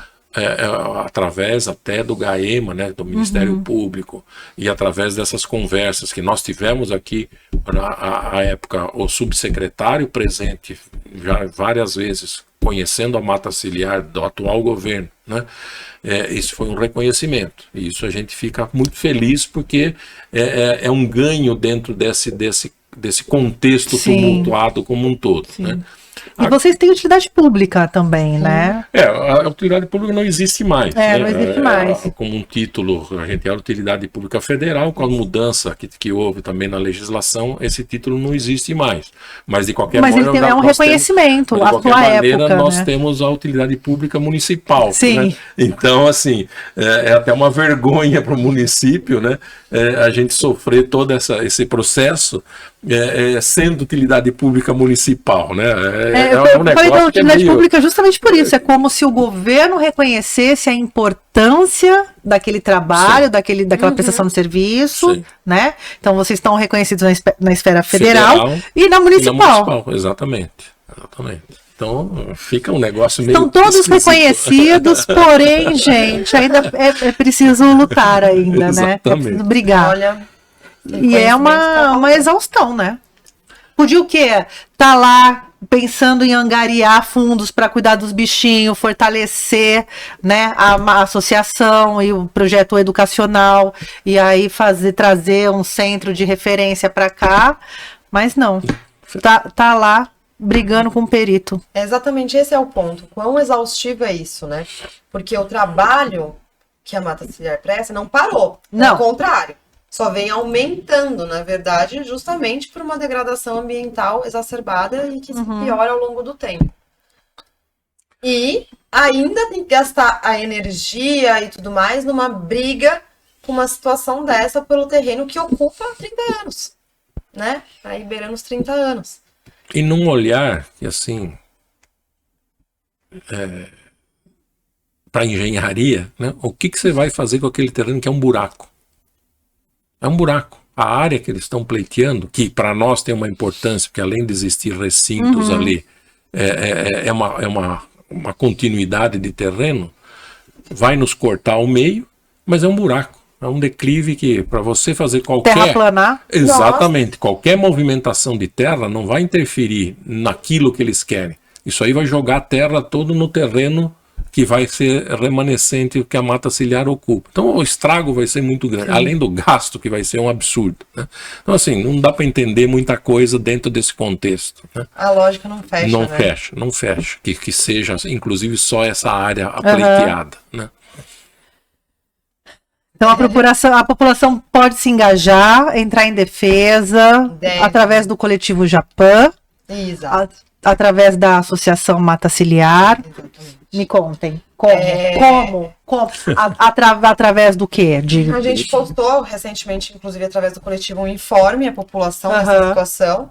através até do GAEMA, né, do Ministério Público, e através dessas conversas que nós tivemos aqui, na época, o subsecretário presente já várias vezes, conhecendo a mata ciliar do atual governo, né, isso foi um reconhecimento, e isso a gente fica muito feliz, porque é um ganho dentro desse contexto tumultuado como um todo, né.
E vocês têm utilidade pública também, né?
A utilidade pública não existe mais.
Não existe mais.
Como um título, a gente é a utilidade pública federal, com a mudança que houve também na legislação, esse título não existe mais. Mas de qualquer maneira...
Mas ele é um reconhecimento,
de qualquer maneira, nós
né?
temos a utilidade pública municipal.
Sim.
Né? Então, assim, é até uma vergonha para o município, né? A gente sofrer todo esse processo sendo utilidade pública municipal, né?
Eu falei da utilidade pública justamente por isso. É como se o governo reconhecesse a importância daquele trabalho, daquela prestação de serviço, né? Então vocês estão reconhecidos na esfera federal e na municipal.
Exatamente. Então fica um negócio meio...
Estão todos reconhecidos, porém, gente, ainda é preciso lutar ainda, né? É preciso brigar.
Olha,
e é uma exaustão, né? Podia o quê? Tá lá pensando em angariar fundos para cuidar dos bichinhos, fortalecer, né, a associação e o projeto educacional, e aí trazer um centro de referência para cá, mas não. Tá lá brigando com o perito.
Exatamente, esse é o ponto. Quão exaustivo é isso, né? Porque o trabalho que a mata ciliar presta não parou.
Não.
Ao contrário. Só vem aumentando, na verdade, justamente por uma degradação ambiental exacerbada e que se piora ao longo do tempo. E ainda tem que gastar a energia e tudo mais numa briga com uma situação dessa pelo terreno que ocupa 30 anos, né? Aí beirando os 30 anos.
E num olhar que, assim, para engenharia, né? O que você vai fazer com aquele terreno que é um buraco? É um buraco. A área que eles estão pleiteando, que para nós tem uma importância, porque além de existir recintos ali, é uma continuidade de terreno, vai nos cortar ao meio, mas é um buraco. É um declive que, para você fazer qualquer...
Terraplanar?
Exatamente. Nossa. Qualquer movimentação de terra não vai interferir naquilo que eles querem. Isso aí vai jogar a terra todo no terreno que vai ser remanescente que a mata ciliar ocupa. Então o estrago vai ser muito grande, além do gasto que vai ser um absurdo, né? Então assim, não dá para entender muita coisa dentro desse contexto, né?
A lógica não fecha,
não fecha. Que seja, inclusive, só essa área pleiteada, né?
Então a população pode se engajar, entrar em defesa, através do coletivo Japã, através da associação Mata Ciliar.
Exatamente.
Me contem. Como? Através do quê?
A gente postou recentemente, inclusive através do coletivo, um informe à população dessa situação.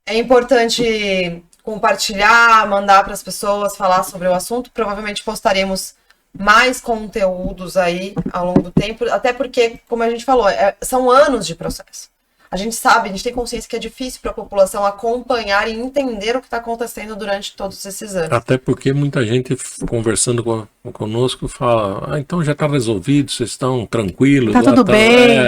É importante compartilhar, mandar para as pessoas, falar sobre o assunto. Provavelmente postaremos mais conteúdos aí ao longo do tempo, até porque, como a gente falou, são anos de processo. a gente sabe, a gente tem consciência que é difícil para a população acompanhar e entender o que está acontecendo durante todos esses anos.
Até porque muita gente conversando conosco fala, então já está resolvido, vocês estão tranquilos.
Tá tudo bem.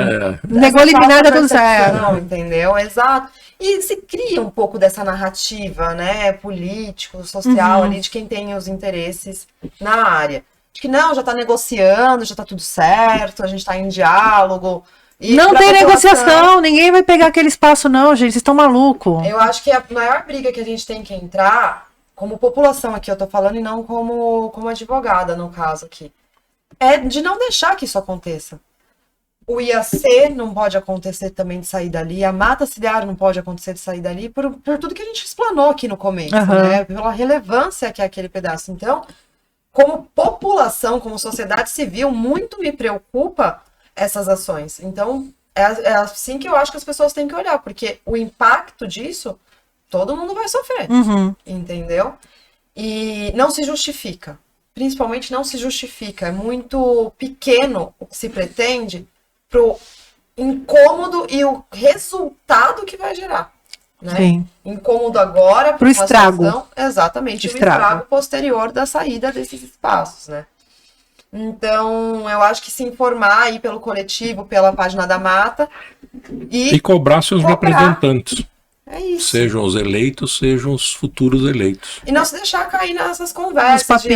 Negou eliminar, tá tudo certo.
Entendeu? Exato. E se cria um pouco dessa narrativa, né, político, social ali, de quem tem os interesses na área. De que não, já está negociando, já está tudo certo, a gente está em diálogo.
Não tem negociação, ninguém vai pegar aquele espaço não, gente, vocês estão malucos.
Eu acho que a maior briga que a gente tem que entrar, como população aqui eu tô falando, e não como advogada no caso aqui, é de não deixar que isso aconteça. O IAC não pode acontecer também de sair dali, a mata ciliar não pode acontecer de sair dali, por tudo que a gente explanou aqui no começo, né? Pela relevância que é aquele pedaço. Então, como população, como sociedade civil, muito me preocupa essas ações. Então, é assim que eu acho que as pessoas têm que olhar, porque o impacto disso, todo mundo vai sofrer, entendeu? E não se justifica, principalmente não se justifica, é muito pequeno o que se pretende pro incômodo e o resultado que vai gerar, né?
Sim.
Incômodo agora,
pro estrago.
Situação, exatamente, o estrago posterior da saída desses espaços, né? Então, eu acho que se informar aí pelo coletivo, pela página da Mata
e cobrar seus representantes.
É isso.
Sejam os eleitos, sejam os futuros eleitos.
E não se deixar cair nessas conversas de,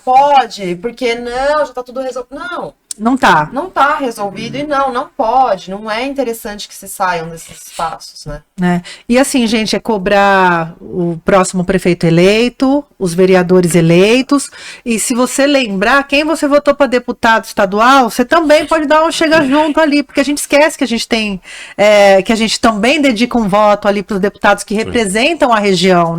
pode, porque não, já tá tudo resolvido. Não tá resolvido e não pode, não é interessante que se saiam desses espaços, né?
E assim, gente, é cobrar o próximo prefeito eleito, os vereadores eleitos, e se você lembrar quem você votou para deputado estadual, você também pode dar um chega junto ali, porque a gente esquece que a gente tem, que a gente também dedica um voto ali para os deputados que representam a região,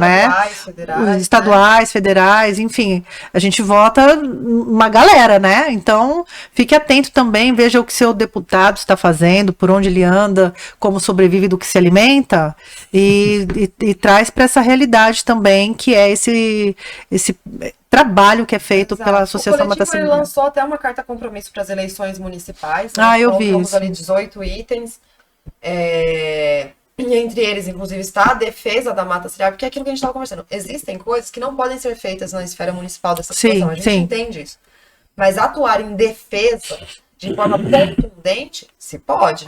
estaduais, federais, enfim, a gente vota uma galera, né? Então, fique atento também, veja o que seu deputado está fazendo, por onde ele anda, como sobrevive, do que se alimenta, e traz para essa realidade também, que é esse trabalho que é feito pela Associação Mata Ciliar.
Ele lançou até uma carta compromisso para as eleições municipais.
Eu vi isso.
Ali 18 itens. E entre eles, inclusive, está a defesa da Mata Ciliar, porque é aquilo que a gente estava conversando. Existem coisas que não podem ser feitas na esfera municipal dessa situação. A gente entende isso. Mas atuar em defesa de forma contundente, se pode,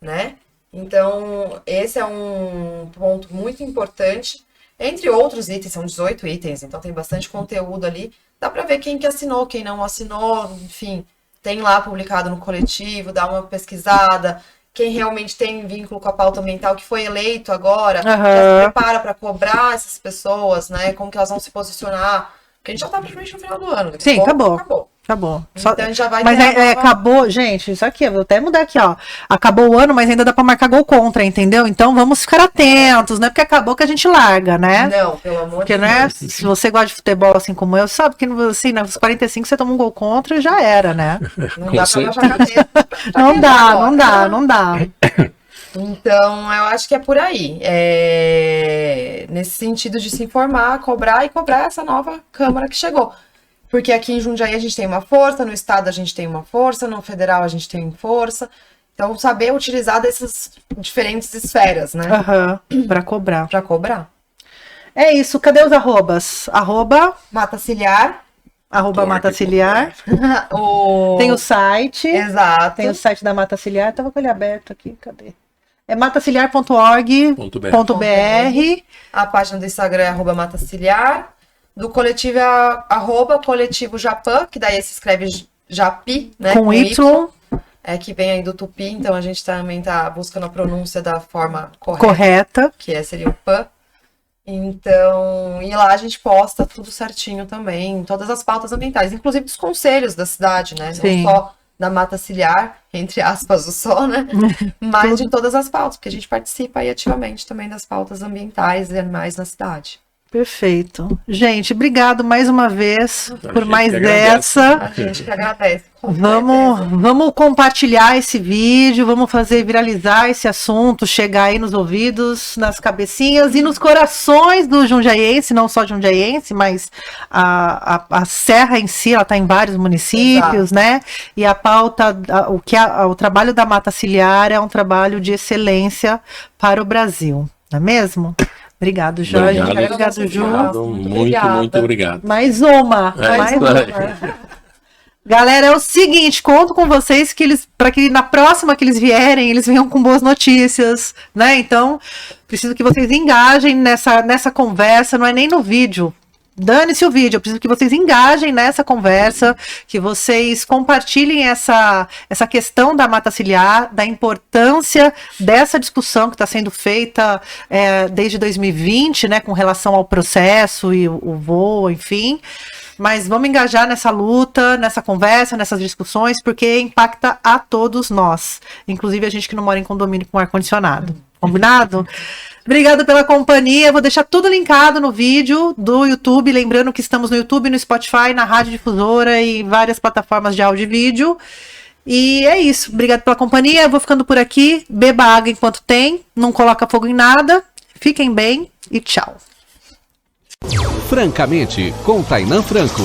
né? Então, esse é um ponto muito importante. Entre outros itens, são 18 itens, então tem bastante conteúdo ali. Dá para ver quem que assinou, quem não assinou, enfim, tem lá publicado no coletivo, dá uma pesquisada. Quem realmente tem vínculo com a pauta ambiental, que foi eleito agora, já se prepara para cobrar essas pessoas, né? Como que elas vão se posicionar. Porque a gente já tá praticamente no final do ano.
Sim, acabou.
Então a gente já vai
mas acabou, gente, isso aqui, eu vou até mudar aqui, ó. Acabou o ano, mas ainda dá pra marcar gol contra, entendeu? Então vamos ficar atentos, não é porque acabou que a gente larga, né?
Não, pelo amor
de Deus. Né, se você gosta de futebol assim como eu, sabe que assim, nos 45 você toma um gol contra e já era, né?
Não dá pra baixar a cabeça.
Não dá.
Então, eu acho que é por aí. Nesse sentido de se informar, cobrar essa nova Câmara que chegou. Porque aqui em Jundiaí a gente tem uma força, no estado a gente tem uma força, no federal a gente tem força. Então, saber utilizar dessas diferentes esferas, né?
Pra cobrar.
É
isso, cadê os arrobas?
Mata Ciliar.
Mata Ciliar. Tem o site.
Exato.
Tem o site da Mata Ciliar, tava com ele aberto aqui, cadê? É mataciliar.org.br.
A página do Instagram é @mataciliar. Do coletivo é @coletivo Japã, que daí se escreve Japi, né?
Com Y.
Que vem aí do Tupi, então a gente também tá buscando a pronúncia da forma correta. Que seria o PAN. Então, e lá a gente posta tudo certinho também, todas as pautas ambientais, inclusive dos conselhos da cidade, né?
Sim.
Não só da Mata Ciliar, entre aspas, o só, né? Mas de todas as pautas, porque a gente participa aí ativamente também das pautas ambientais e animais na cidade.
Perfeito. Gente, obrigado mais uma vez por mais essa.
A gente que agradece.
Vamos compartilhar esse vídeo, vamos fazer viralizar esse assunto, chegar aí nos ouvidos, nas cabecinhas e nos corações do jundiaiense, não só jundiaiense, mas a serra em si, ela está em vários municípios, exato, né? E a pauta, o trabalho da mata ciliar é um trabalho de excelência para o Brasil, não é mesmo? Obrigado, Jorge. Obrigado, Ju.
Muito obrigado.
Mais uma. Galera, é o seguinte, conto com vocês para que na próxima que eles vierem, eles venham com boas notícias, né? Então, preciso que vocês engajem nessa conversa, não é nem no vídeo. Dane-se o vídeo, eu preciso que vocês engajem nessa conversa, que vocês compartilhem essa questão da mata ciliar, da importância dessa discussão que está sendo feita desde 2020, né, com relação ao processo e o voo, enfim. Mas vamos engajar nessa luta, nessa conversa, nessas discussões, porque impacta a todos nós, inclusive a gente que não mora em condomínio com ar-condicionado. Combinado? Obrigada pela companhia. Vou deixar tudo linkado no vídeo do YouTube. Lembrando que estamos no YouTube, no Spotify, na Rádio Difusora e várias plataformas de áudio e vídeo. E é isso. Obrigada pela companhia. Eu vou ficando por aqui. Beba água enquanto tem. Não coloca fogo em nada. Fiquem bem e tchau.
Francamente, com Tainan Franco.